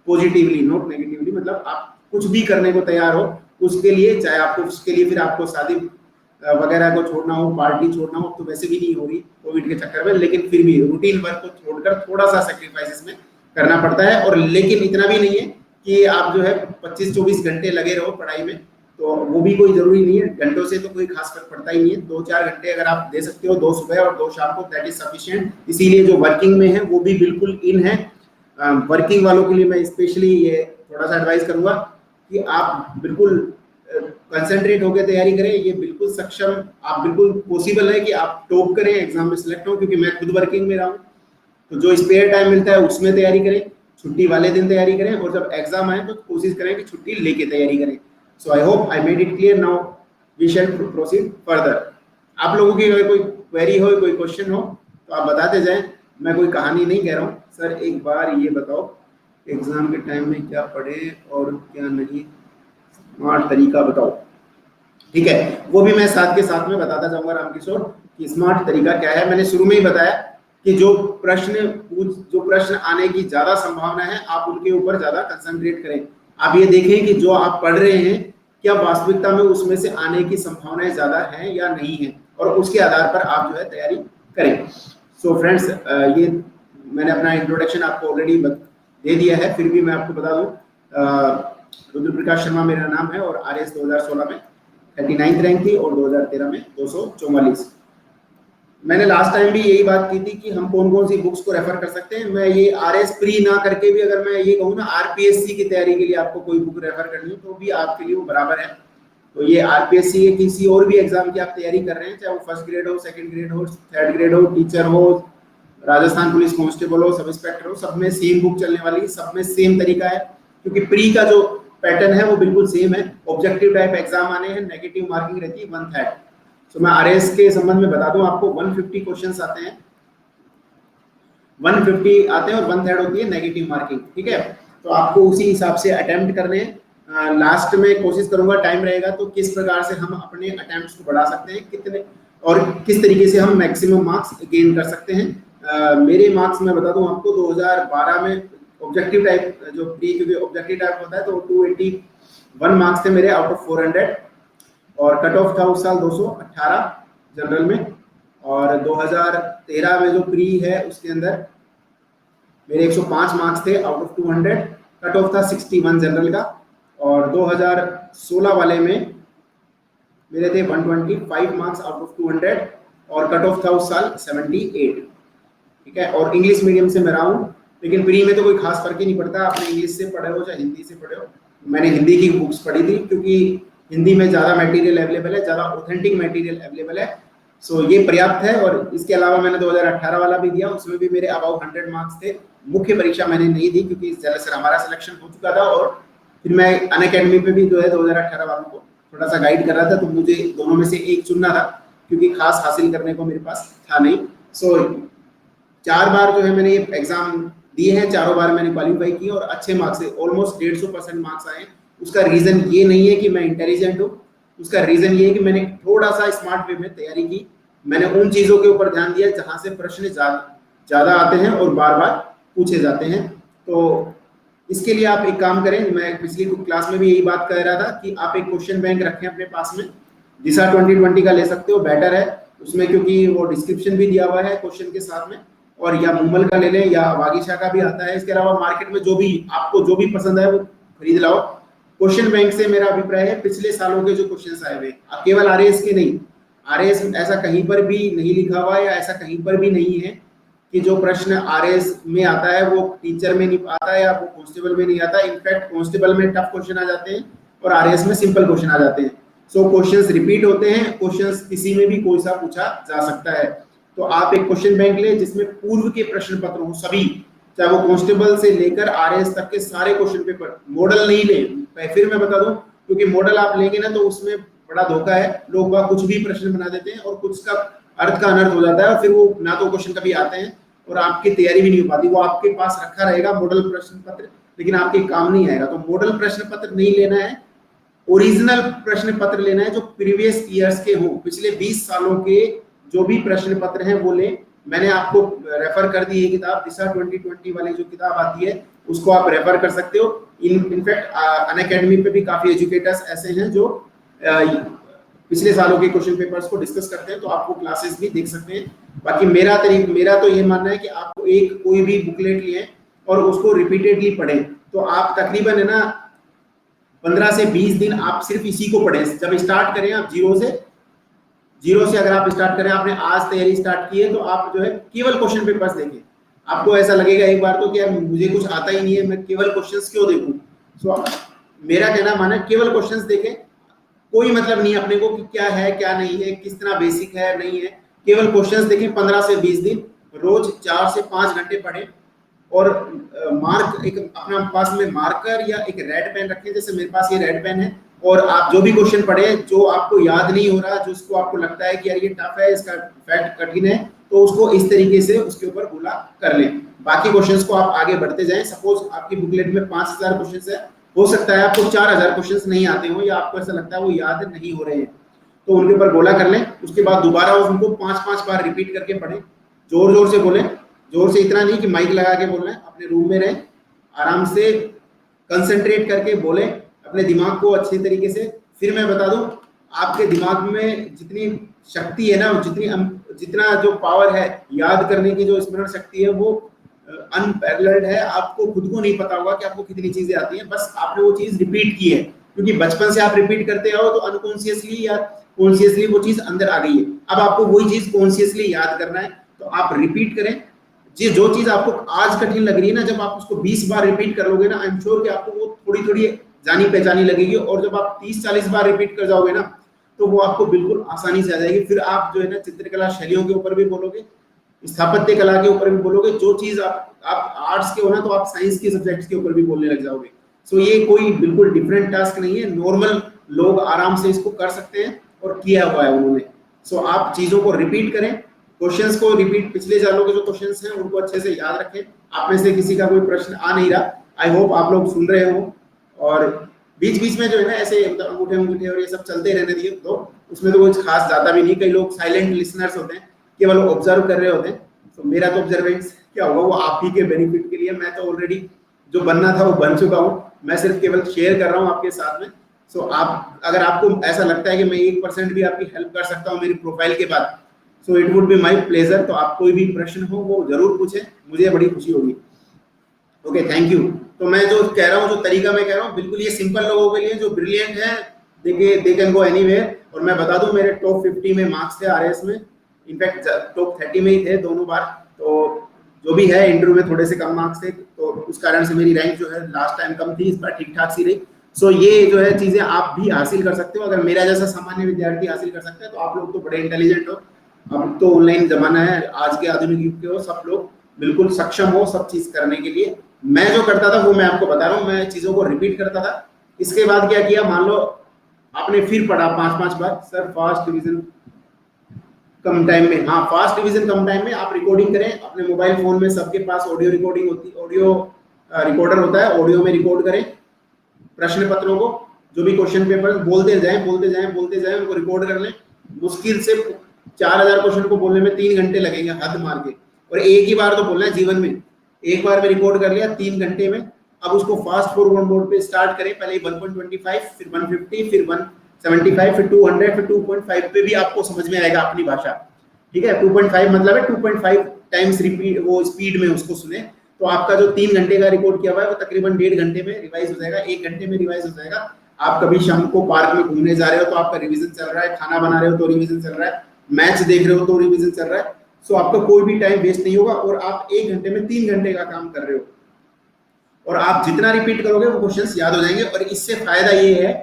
positively not negatively. मतलब आप कुछ भी करने को तैयार हो उसके लिए, चाहे आपको उसके लिए फिर आपको शादी वगैरह को छोड़ना हो, पार्टी छोड़ना हो, तो वैसे भी नहीं हो रही कोविड के चक्कर में, लेकिन फिर भी रूटीन वर्क को छोड़कर थोड़ा सा सैक्रिफाइस इसमें करना पड़ता है। और लेकिन इतना भी नहीं है कि आप जो है 25-24 घंटे लगे रहो पढ़ाई में, तो वो भी कोई जरूरी नहीं है। घंटों से तो कोई खास फर्क पड़ता ही नहीं है। 2-4 घंटे अगर आप दे सकते हो, 2 सुबह और 2 शाम को, दैट इज सफिशिएंट। इसीलिए जो वर्किंग में है वो भी बिल्कुल इन है। वर्किंग वालों के लिए मैं स्पेशली ये थोड़ा सा एडवाइस करूंगा कि आप बिल्कुल कंसंट्रेट होकर तैयारी करें। ये बिल्कुल सक्षम, आप बिल्कुल पॉसिबल है कि आप टॉप करें, एग्जाम में सिलेक्ट हो, क्योंकि मैं खुद वर्किंग में रहा हूँ। तो जो स्पेयर टाइम मिलता है उसमें तैयारी करें, छुट्टी वाले दिन तैयारी करें, और जब एग्जाम आए तो कोशिश करें कि छुट्टी लेके तैयारी करें। So I hope I made it clear. Now we shall proceed further. आप लोगों की अगर कोई क्वेरी हो, कोई क्वेश्चन हो तो आप बताते जाएं। मैं कोई कहानी नहीं कह रहा हूँ। सर एक बार ये बताओ, एग्जाम के टाइम में क्या पढ़े और क्या नहीं, स्मार्ट तरीका बताओ। ठीक है, वो भी मैं साथ के साथ में बताता जाऊंगा रामकिशोर कि स्मार्ट तरीका क्या है। मैंने शुरू में ही बताया कि जो प्रश्न आने की ज्यादा संभावना है आप उनके ऊपर ज्यादा कंसंट्रेट करें। आप ये देखें कि जो आप पढ़ रहे हैं क्या वास्तविकता में उसमें से आने की संभावनाएं ज्यादा हैं या नहीं है, और उसके आधार पर आप जो है तैयारी करें। सो फ्रेंड्स, ये मैंने अपना इंट्रोडक्शन आपको ऑलरेडी दे दिया है, फिर भी मैं आपको बता दूं, रुद्र प्रकाश शर्मा मेरा नाम है, और आरएएस 2016 में 39th रैंक थी, और 2013 में 244। मैंने लास्ट टाइम भी यही बात की थी कि हम कौन कौन सी बुक्स को रेफर कर सकते हैं। मैं ये आरएस प्री ना करके भी अगर मैं ये कहूँ ना आरपीएससी की तैयारी के लिए आपको कोई बुक रेफर करनी है तो भी आपके लिए वो बराबर है। तो ये आरपीएससी के किसी और भी एग्जाम की आप तैयारी कर रहे हैं, चाहे वो 1st ग्रेड हो, 2nd ग्रेड हो, 3rd ग्रेड हो, टीचर हो, राजस्थान पुलिस कांस्टेबल हो, सब इंस्पेक्टर हो, सब में सेम बुक चलने वाली है, सब में सेम तरीका है, क्योंकि प्री का जो पैटर्न है वो बिल्कुल सेम है। ऑब्जेक्टिव टाइप एग्जाम आने हैं, नेगेटिव मार्किंग रहती है 1/3। तो मैं आरएस के संबंध में बता दूं आपको, 150 क्वेश्चंस आते हैं, 150 आते हैं और 1/3 होती है नेगेटिव मार्किंग। ठीक है, तो आपको उसी हिसाब से अटेम्प्ट करने हैं। लास्ट में कोशिश करूंगा, टाइम रहेगा तो किस प्रकार से हम अपने अटेम्प्ट्स को बढ़ा सकते हैं, कितने और किस तरीके से हम मैक्सिमम मार्क्स गेन कर सकते हैं। मेरे मार्क्स मैं बता दूं आपको, 2012 में ऑब्जेक्टिव टाइप जो प्री, क्योंकि ऑब्जेक्टिव टाइप होता है, तो 281 मार्क्स थे मेरे आउट ऑफ 400, और कट ऑफ था उस साल 218 जनरल में। और 2013 में जो प्री है उसके अंदर मेरे 105 मार्क्स थे आउट ऑफ 200, कट ऑफ था 61 जनरल का, और 2016 वाले में मेरे थे 125 मार्क्स आउट ऑफ 200, और कट ऑफ था उस साल 78। ठीक है, और इंग्लिश मीडियम से मैं रहा हूँ, लेकिन प्री में तो कोई खास फर्क ही नहीं पड़ता, आपने इंग्लिश से पढ़े हो चाहे हिंदी से पढ़े हो। मैंने हिंदी की बुक्स पढ़ी थी, क्योंकि हिंदी में ज़्यादा मटेरियल अवेलेबल है, ज़्यादा ऑथेंटिक मटेरियल अवेलेबल है। सो ये पर्याप्त है। और इसके अलावा मैंने 2018 वाला भी दिया, उसमें भी मेरे अबाउ 100 मार्क्स थे। मुख्य परीक्षा मैंने नहीं दी, क्योंकि सर हमारा सिलेक्शन हो चुका था, और फिर मैं अनअकैडमी पे भी जो है 2018 वालों को थोड़ा सा गाइड कर रहा था, तो मुझे दोनों में से एक चुनना था, क्योंकि खास हासिल करने को मेरे पास था नहीं। सो 4 बार जो है मैंने ये एग्जाम दिए हैं, चारों बार मैंने क्वालिफाई किए और अच्छे मार्क्स से ऑलमोस्ट 150% मार्क्स आए। उसका रीजन ये नहीं है कि मैं इंटेलिजेंट हूँ, उसका रीजन ये है कि मैंने थोड़ा सा स्मार्ट वे में तैयारी की। मैंने उन चीजों के ऊपर ध्यान दिया जहां से प्रश्न ज्यादा आते हैं और बार बार पूछे जाते हैं। तो इसके लिए आप एक काम करें, मैं पिछली क्लास में भी यही बात कर रहा था कि आप एक क्वेश्चन बैंक रखें अपने पास में। दिशा 2020 का ले सकते हो, बेटर है उसमें, क्योंकि वो डिस्क्रिप्शन भी दिया हुआ है क्वेश्चन के साथ में। और या मूमल का ले लें, या वागीशा का भी आता है। इसके अलावा मार्केट में जो भी आपको जो भी पसंद है वो खरीद लाओ। क्वेश्चन बैंक से मेरा अभिप्राय है पिछले सालों के जो क्वेश्चंस आए हुए, केवल आरएएस के नहीं, आरएएस ऐसा कहीं पर भी नहीं लिखा हुआ है, या ऐसा कहीं पर भी नहीं है कि जो प्रश्न आरएएस में आता है वो टीचर में नहीं आता है, या वो कांस्टेबल में नहीं आता। इनफैक्ट कांस्टेबल में टफ क्वेश्चन आ जाते हैं और आरएएस में सिंपल क्वेश्चन आ जाते हैं। सो क्वेश्चंस रिपीट होते हैं, क्वेश्चंस किसी में भी कोई सा पूछा जा सकता है। तो आप एक क्वेश्चन बैंक ले जिसमें पूर्व के प्रश्न पत्र हो सभी, चाहे वो कांस्टेबल से लेकर आरएएस तक के सारे क्वेश्चन पेपर। मॉडल नहीं ले, फिर मैं बता दूं, क्योंकि मॉडल आप लेंगे ना तो उसमें बड़ा धोखा है, लोग कुछ भी प्रश्न बना देते हैं और कुछ का अर्थ का अनर्थ हो जाता है, और फिर वो ना तो क्वेश्चन कभी आते हैं और आपकी तैयारी भी नहीं हो पाती। वो आपके पास रखा रहेगा मॉडल प्रश्न पत्र, लेकिन आपके काम नहीं आएगा। तो मॉडल प्रश्न पत्र नहीं लेना है, ओरिजिनल प्रश्न पत्र लेना है जो प्रीवियस ईयर्स के हो, पिछले 20 सालों के जो भी प्रश्न पत्र हैं वो ले। मैंने आपको रेफर कर दी है किताब, दिशा 2020 वाली जो किताब आती है उसको आप रेफर कर सकते हो। इनफैक्ट अनअकैडमी पे भी काफी एजुकेटर्स ऐसे हैं जो पिछले सालों के क्वेश्चन पेपर्स को डिस्कस करते हैं, तो आपको क्लासेस भी देख सकते हैं। बाकी मेरा तो ये मानना है कि आपको एक कोई भी बुकलेट लिए और उसको रिपीटेडली पढ़ें, तो आप तकरीबन है ना 15 से 20 दिन आप सिर्फ इसी को पढ़ें। जब स्टार्ट करें आप जीरो से अगर आप स्टार्ट करें, आपने आज तैयारी स्टार्ट की है, तो आप जो है केवल क्वेश्चन पेपर्स देखें। आपको ऐसा लगेगा एक बार तो कि यार मुझे कुछ आता ही नहीं है, मैं केवल क्वेश्चंस क्यों देखूं। सो मेरा कहना माना केवल क्वेश्चंस देखें, कोई मतलब नहीं अपने को कि क्या है क्या नहीं है, किस तरह बेसिक है नहीं है, केवल क्वेश्चंस देखें। 15 से 20 दिन रोज 4 से 5 घंटे पढ़ें, और मार्क एक अपना पास में मार्कर या एक रेड पेन रखें, जैसे मेरे पास ये रेड पेन है, और आप जो भी क्वेश्चन पढ़े जो आपको याद नहीं हो रहा, जिसको आपको लगता है कि यार ये टफ है, इसका फैक्ट कठिन है, तो उसको इस तरीके से उसके ऊपर गोला कर लें। बाकी क्वेश्चंस को आप आगे बढ़ते जाएं। सपोज आपकी बुकलेट में 5000 क्वेश्चंस है, हो सकता है आपको 4000 क्वेश्चंस नहीं आते हो, या आपको ऐसा लगता है वो याद नहीं हो रहे हैं, तो उनके ऊपर गोला कर लें। उसके बाद दोबारा उनको 5-5 बार रिपीट करके पढ़ें, जोर जोर से बोलें। जोर से इतना नहीं कि माइक लगा के बोलना है, अपने रूम में रहें, आराम से कंसंट्रेट करके बोलें अपने दिमाग को अच्छी तरीके से। फिर मैं बता दूं, आपके दिमाग में जितनी शक्ति है ना, जितना जो पावर है याद करने की, जो स्मरण शक्ति है, वो अनपैरेलल्ड है। आपको खुद को नहीं पता होगा कि आपको कितनी चीजें आती हैं, बस आपने वो चीज रिपीट की है, क्योंकि बचपन से आप रिपीट करते आओ तो अनकॉन्शियसली या कॉन्शियसली वो चीज अंदर आ गई है। अब आपको वही चीज कॉन्शियसली याद करना है, तो आप रिपीट करें। जो चीज आपको आज कठिन लग रही है ना, जब आप उसको 20 बार रिपीट कर लोगे ना, आई एम श्योर कि आपको वो थोड़ी थोड़ी जानी पहचानी लगेगी, और जब आप 30-40 बार रिपीट कर जाओगे ना, तो वो आपको बिल्कुल आसानी से आ जाएगी। फिर आप जो है ना चित्रकला शैलियों के ऊपर भी बोलोगे, स्थापत्य कला के ऊपर भी बोलोगे, जो चीज आप आर्ट्स के हो ना, तो आप साइंस के सब्जेक्ट्स के ऊपर भी बोलने लग जाओगे। सो ये कोई बिल्कुल डिफरेंट टास्क नहीं है, नॉर्मल लोग आराम से इसको कर सकते हैं और किया हुआ है उन्होंने। सो आप चीजों को रिपीट करें, क्वेश्चंस को रिपीट, पिछले सालों के जो क्वेश्चंस हैं उनको अच्छे से याद रखें। आप में से किसी का कोई प्रश्न आ नहीं रहा, आई होप आप लोग सुन रहे हो, और बीच बीच में जो है ना ऐसे अंगूठे और ये सब चलते रहने दिए, तो उसमें तो कुछ खास जाता भी नहीं। कई लोग साइलेंट लिसनर्स होते हैं, केवल ऑब्जर्व कर रहे होते हैं। तो मेरा तो ऑब्जर्वेंस क्या होगा, वो आप ही के बेनिफिट के लिए। मैं तो ऑलरेडी जो बनना था वो बन चुका हूँ, मैं सिर्फ केवल शेयर कर रहा हूँ आपके साथ में। सो आप, अगर आपको ऐसा लगता है कि मैं 1% भी आपकी हेल्प कर सकता हूँ मेरी प्रोफाइल के बाद, so it would be my pleasure. तो आप कोई भी प्रश्न हो वो जरूर पूछें, मुझे बड़ी खुशी होगी। Okay, thank you. तो मैं जो कह रहा हूँ, जो तरीका मैं कह रहा हूँ, बिल्कुल ये सिंपल लोगों के लिए, जो ब्रिलियंट है, देखिए दे कैन गो एनीवेयर। और मैं बता दूं, मेरे टॉप 50 में मार्क्स थे आरएस में, इनफैक्ट टॉप 30 में ही थे दोनों बार। तो जो भी है, इंटरव्यू में थोड़े से कम मार्क्स थे, तो उस कारण से मेरी रैंक जो है लास्ट टाइम कम थी, इस बार ठीक ठाक सी रही। सो ये जो है चीजें आप भी हासिल कर सकते हो, अगर मेरा जैसा सामान्य विद्यार्थी हासिल कर सकते हैं, तो आप लोग तो बड़े इंटेलिजेंट हो। अब तो ऑनलाइन जमाना है, आज के आधुनिक युग के हो, सब लोग बिल्कुल सक्षम हो सब चीज करने के लिए। मैं जो करता था वो मैं आपको बता रहा हूँ, मैं चीजों को रिपीट करता था। इसके बाद क्या किया, मान लो आपने फिर पढ़ा 5-5 बार, सर फास्ट डिवीजन कम टाइम में, हाँ फास्ट डिवीजन कम टाइम में आप रिकॉर्डिंग करें अपने मोबाइल फोन में, सबके पास ऑडियो रिकॉर्डिंग होती, ऑडियो रिकॉर्डर होता है, ऑडियो में रिकॉर्ड करें प्रश्न पत्रों को, जो भी क्वेश्चन पेपर, बोलते जाएं बोलते जाएं बोलते जाएं, उनको रिकॉर्ड कर लें। मुश्किल से 4000 क्वेश्चन को बोलने में 3 घंटे लगेंगे हद मार के, और एक ही बार तो बोलना है जीवन में, एक बार में रिकॉर्ड कर लिया 3 घंटे में। अब उसको फास्ट फॉरवर्ड मोड पे स्टार्ट करें, पहले 1.25, फिर 150, फिर 175, फिर 200, फिर 2.5 पे भी आपको समझ में आएगा अपनी भाषा। ठीक है, 2.5 मतलब है 2.5 टाइम्स रिपीट, वो स्पीड में उसको सुने, तो आपका जो 3 घंटे का रिकॉर्ड किया हुआ है वो तकरीबन 1.5 घंटे में रिवाइज हो जाएगा, 1 घंटे में रिवाइज हो जाएगा। आप कभी शाम को पार्क में घूमने जा रहे हो तो आपका रिवीजन चल रहा है, खाना बना रहे हो तो रिवीजन चल रहा है, मैच देख रहे हो तो रिवीजन चल रहा है। सो आपका कोई भी टाइम वेस्ट नहीं होगा, और आप 1 घंटे में 3 घंटे का काम कर रहे हो, और आप जितना रिपीट करोगे वो क्वेश्चंस याद हो जाएंगे। और इससे फायदा ये है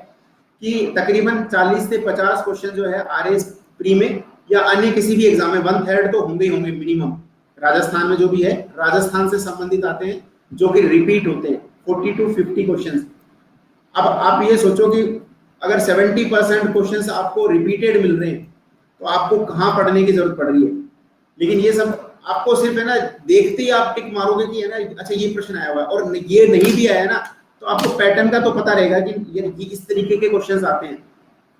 कि तकरीबन 40 से 50 क्वेश्चन जो है आरएस प्री में या अन्य किसी भी एग्जाम में 1/3 तो होंगे ही होंगे मिनिमम। राजस्थान में जो भी है, राजस्थान से संबंधित आते हैं, जो कि रिपीट होते हैं 40 to 50 क्वेश्चन। अब आप ये सोचो कि अगर 70% क्वेश्चन आपको रिपीटेड मिल रहे हैं, तो आपको कहाँ पढ़ने की जरूरत पड़ रही है। लेकिन ये सब आपको सिर्फ है ना, देखते ही आप टिक मारोगे कि है ना, अच्छा ये प्रश्न आया हुआ है, और ये नहीं भी आया ना, तो आपको पैटर्न का तो पता रहेगा कि ये इस तरीके के क्वेश्चंस आते हैं।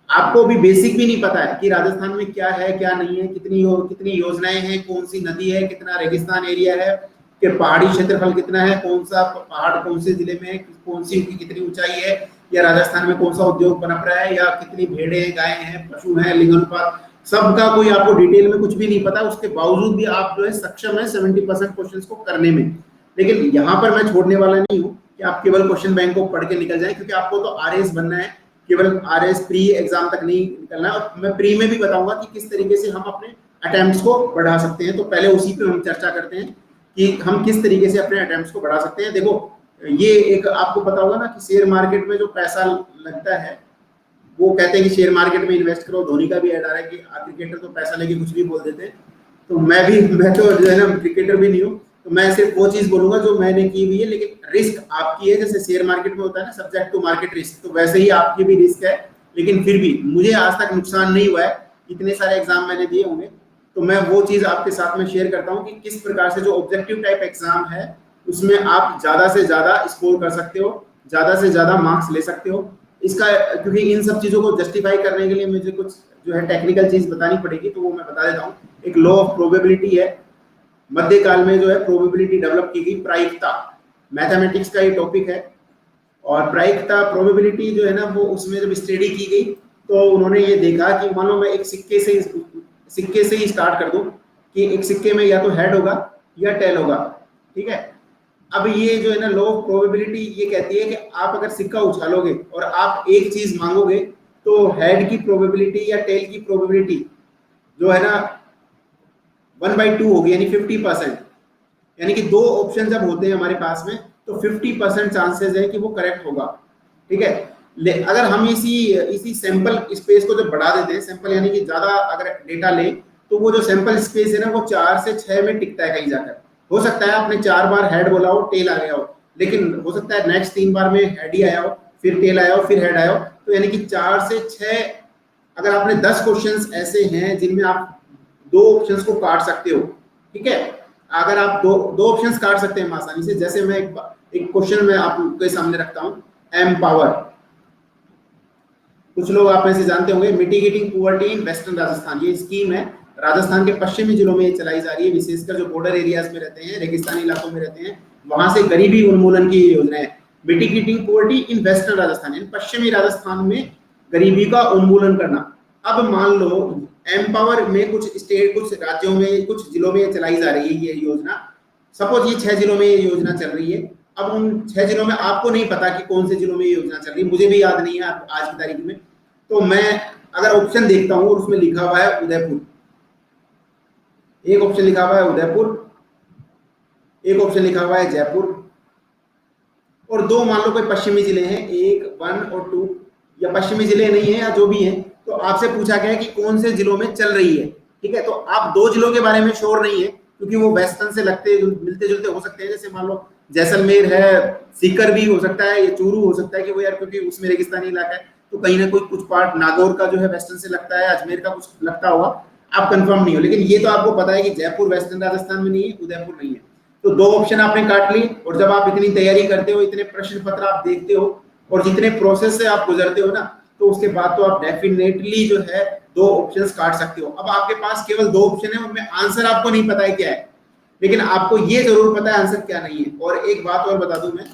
आपको भी बेसिक भी नहीं पता है कि राजस्थान में क्या है क्या नहीं है, कितनी योजनाएं हैं, कौन सी नदी है, कितना रेगिस्तान एरिया है, कि पहाड़ी क्षेत्रफल कितना है, कौन सा पहाड़ कौन से जिले में है, कौन सी उनकी कितनी ऊंचाई है, या राजस्थान में कौन सा उद्योग पनप रहा है, या कितनी भेड़े गाय हैं, पशु हैं, लिंगानुपात, सबका कोई आपको डिटेल में कुछ भी नहीं पता। उसके बावजूद भी आप जो है सक्षम है 70% क्वेश्चन को करने में। लेकिन यहाँ पर मैं छोड़ने वाला नहीं हूँ कि आप केवल क्वेश्चन बैंक को पढ़ के निकल जाए, क्योंकि आपको तो आरएस बनना है, केवल आरएस प्री एग्जाम तक नहीं निकलना है। और मैं प्री में भी बताऊंगा कि किस तरीके से हम अपने अटेम्प्ट्स को बढ़ा सकते हैं। तो पहले उसी पे हम चर्चा करते हैं कि हम किस तरीके से अपने अटेम्प्ट्स को बढ़ा सकते हैं। देखो, ये एक आपको पता होगा ना कि शेयर मार्केट में जो पैसा लगता है, वो कहते हैं कि शेयर मार्केट में इन्वेस्ट करो। धोनी का भी ऐड आ रहा है कि क्रिकेटर तो पैसा लेके कुछ भी बोल देते हैं। तो मैं तो जो है ना क्रिकेटर भी नहीं हूँ, तो मैं सिर्फ वो चीज बोलूंगा जो मैंने की हुई है, लेकिन रिस्क आपकी है। जैसे शेयर मार्केट में होता है ना सब्जेक्ट टू मार्केट रिस्क, तो वैसे ही आपकी भी रिस्क है। लेकिन फिर भी मुझे आज तक नुकसान नहीं हुआ है, इतने सारे एग्जाम मैंने दिए होंगे, तो मैं वो चीज आपके साथ में शेयर करता हूँ कि किस प्रकार से जो ऑब्जेक्टिव टाइप एग्जाम है उसमें आप ज्यादा से ज्यादा स्कोर कर सकते हो, ज्यादा से ज्यादा मार्क्स ले सकते हो। इसका, क्योंकि इन सब चीजों को जस्टिफाई करने के लिए मुझे कुछ जो है टेक्निकल चीज बतानी पड़ेगी, तो वो मैं बता देता हूँ। एक लॉ ऑफ प्रोबेबिलिटी है, मध्यकाल में जो है प्रोबेबिलिटी डेवलप की गई, प्रायिकता, मैथमेटिक्स का ये टॉपिक है। और प्रायिकता प्रोबेबिलिटी जो है ना, वो उसमें जब स्टडी की गई तो उन्होंने ये देखा कि मान लो मैं एक सिक्के से ही स्टार्ट कर दूं कि एक सिक्के में या तो हेड होगा या टेल होगा, ठीक है। अब ये जो है ना लॉ ऑफ प्रोबेबिलिटी ये कहती है कि आप अगर सिक्का उछालोगे और आप एक चीज मांगोगे, तो हेड की प्रोबेबिलिटी या टेल की प्रोबेबिलिटी जो है ना 1/2 होगी, यानी 50%। यानी कि 2 ऑप्शन जब होते हैं हमारे पास में, तो 50% चांसेस है कि वो करेक्ट होगा, ठीक है। अगर हम इसी सैंपल स्पेस को जब बढ़ा देते हैं, सैंपल यानी कि ज्यादा अगर डेटा ले, तो वो जो सैंपल स्पेस है ना, वो 4 से 6 में टिकता है कहीं जाकर। हो सकता है आपने 4 बार हेड बोला हो, टेल आ गया हो, लेकिन हो सकता है नेक्स्ट 3 बार में हेड ही आया हो, फिर टेल आया हो, फिर हेड आया हो। तो यानी कि 4 से 6, अगर आपने 10 क्वेश्चंस ऐसे हैं जिनमें आप 2 ऑप्शंस को काट सकते हो, ठीक है। अगर आप दो ऑप्शंस काट सकते हैं आसानी से, जैसे मैं एक क्वेश्चन में आपके सामने रखता हूं, एम पावर। कुछ लोग आप में से जानते होंगे, mitigating poverty in western Rajasthan, ये स्कीम है, राजस्थान के पश्चिमी जिलों में ये चलाई जा रही है, विशेषकर जो बॉर्डर एरियाज में रहते हैं, रेगिस्तानी इलाकों में रहते हैं, वहां से गरीबी उन्मूलन की योजना है। Mitigating poverty in western Rajasthan, यानी पश्चिमी राजस्थान में गरीबी का उन्मूलन करना। अब मान लो एम पावर में कुछ राज्यों में, कुछ जिलों में चलाई जा रही है ये योजना। सपोज ये 6 जिलों में ये योजना चल रही है, अब उन 6 जिलों में आपको नहीं पता कि कौन से जिलों में ये योजना चल रही है, मुझे भी याद नहीं है आज की तारीख में। तो मैं अगर ऑप्शन देखता हूँ और उसमें लिखा हुआ है उदयपुर, एक ऑप्शन लिखा हुआ है उदयपुर, एक ऑप्शन लिखा हुआ है जयपुर, और दो मान लो कोई पश्चिमी जिले हैं, 1 1 और 2, या पश्चिमी जिले नहीं है या जो भी है, तो आपसे पूछा गया है कि कौन से जिलों में चल रही है, ठीक है। तो आप 2 जिलों के बारे में श्योर नहीं है क्योंकि वो वेस्टर्न से लगते मिलते जुलते हो सकते हैं, जैसे मान लो जैसलमेर है, सीकर भी हो सकता है, या चूरू हो सकता है कि वो यार क्योंकि उसमें रेगिस्तानी इलाका है, तो कहीं ना कोई कुछ पार्ट नागौर का जो है वेस्टर्न से लगता है, अजमेर का कुछ लगता होगा, आप कंफर्म नहीं हो। लेकिन ये तो आपको पता है कि जयपुर वेस्टर्न राजस्थान में नहीं है, उदयपुर नहीं है। तो 2 ऑप्शन आपने काट ली, और जब आप इतनी तैयारी करते हो, इतने प्रश्न पत्र आप देखते हो और जितने प्रोसेस से आप गुजरते हो ना, तो उसके बाद तो आप डेफिनेटली जो है 2 ऑप्शंस काट सकते हो। अब आपके पास केवल 2 ऑप्शन है, उनमें आंसर आपको नहीं पता है क्या है, लेकिन आपको ये जरूर पता है आंसर क्या नहीं है। और एक बात और बता दूं मैं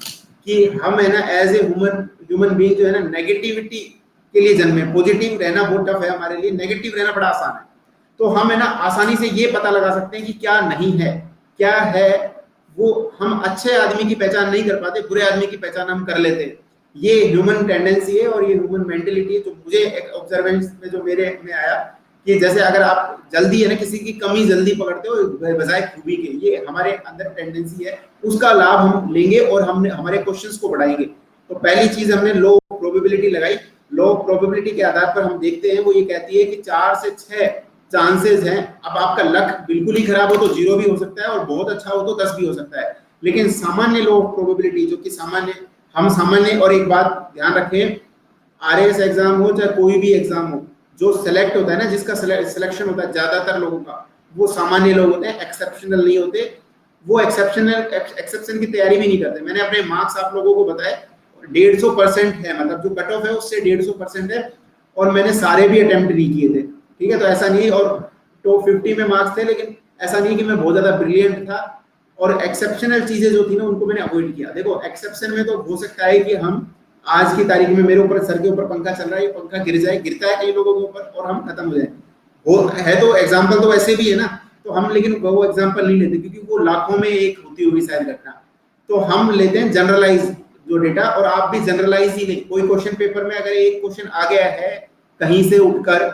कि हम है ना एज ए ह्यूमन बीइंग जो है ना नेगेटिविटी के लिए जन्मे, पॉजिटिव रहना बहुत टफ है हमारे लिए, नेगेटिव रहना बड़ा आसान है। तो हम है ना आसानी से ये पता लगा सकते हैं कि क्या नहीं है, क्या है। वो हम अच्छे आदमी की पहचान नहीं कर पाते, बुरे आदमी की पहचान हम कर लेते हैं। ये ह्यूमन टेंडेंसी है और ये ह्यूमन मेंटेलिटी है, जो मुझे एक ऑब्जर्वेंस में जो मेरे में आया कि जैसे अगर आप जल्दी है ना किसी की कमी जल्दी पकड़ते हो बजाय खूबी के, ये हमारे अंदर टेंडेंसी है, उसका लाभ हम लेंगे और हमने हमारे क्वेश्चंस को बढ़ाएंगे। तो पहली चीज हमने लो प्रोबेबिलिटी लगाई। लो प्रोबेबिलिटी के आधार पर हम देखते हैं, वो ये कहती है कि 4 से 6 चांसेस हैं। अब आपका लक बिल्कुल ही खराब हो तो 0 भी हो सकता है और बहुत अच्छा हो तो 10 भी हो सकता है। लेकिन सामान्य लो प्रोबेबिलिटी जो कि सामान्य, हम सामान्य, और एक बात ध्यान रखें, आरएएस एग्जाम हो चाहे कोई भी एग्जाम हो, जो सेलेक्ट होता है ना, जिसका सिलेक्शन होता है ज्यादातर लोगों का, वो सामान्य लोग होते हैं, एक्सेप्शनल नहीं होते। वो एक्सेप्शन की तैयारी भी नहीं करते। मैंने अपने मार्क्स आप लोगों को बताए, 150% है, मतलब जो कट ऑफ है उससे 150% है, और मैंने सारे भी अटेम्प्ट नहीं किए थे, ठीक है। तो ऐसा नहीं, और टॉप 50 में मार्क्स थे, लेकिन ऐसा नहीं कि मैं बहुत ज्यादा ब्रिलियंट था। और एक्सेप्शनल चीजें जो थी ना उनको मैंने अवॉइड किया। देखो एक्सेप्शन में तो हो सकता है कि हम आज की तारीख में, मेरे ऊपर सर के ऊपर पंखा चल रहा है, ये पंखा गिर जाए, गिरता है कई लोगों के ऊपर और हम खत्म हो जाए, वो है तो एग्जाम्पल तो वैसे भी है ना। तो हम लेकिन वो एग्जाम्पल नहीं लेते क्योंकि वो लाखों में एक होती होगी शायद घटना। तो हम लेते हैं जनरलाइज जो डेटा, और आप भी जनरलाइज ही नहीं। कोई क्वेश्चन पेपर में अगर एक क्वेश्चन आ गया है कहीं से उठकर,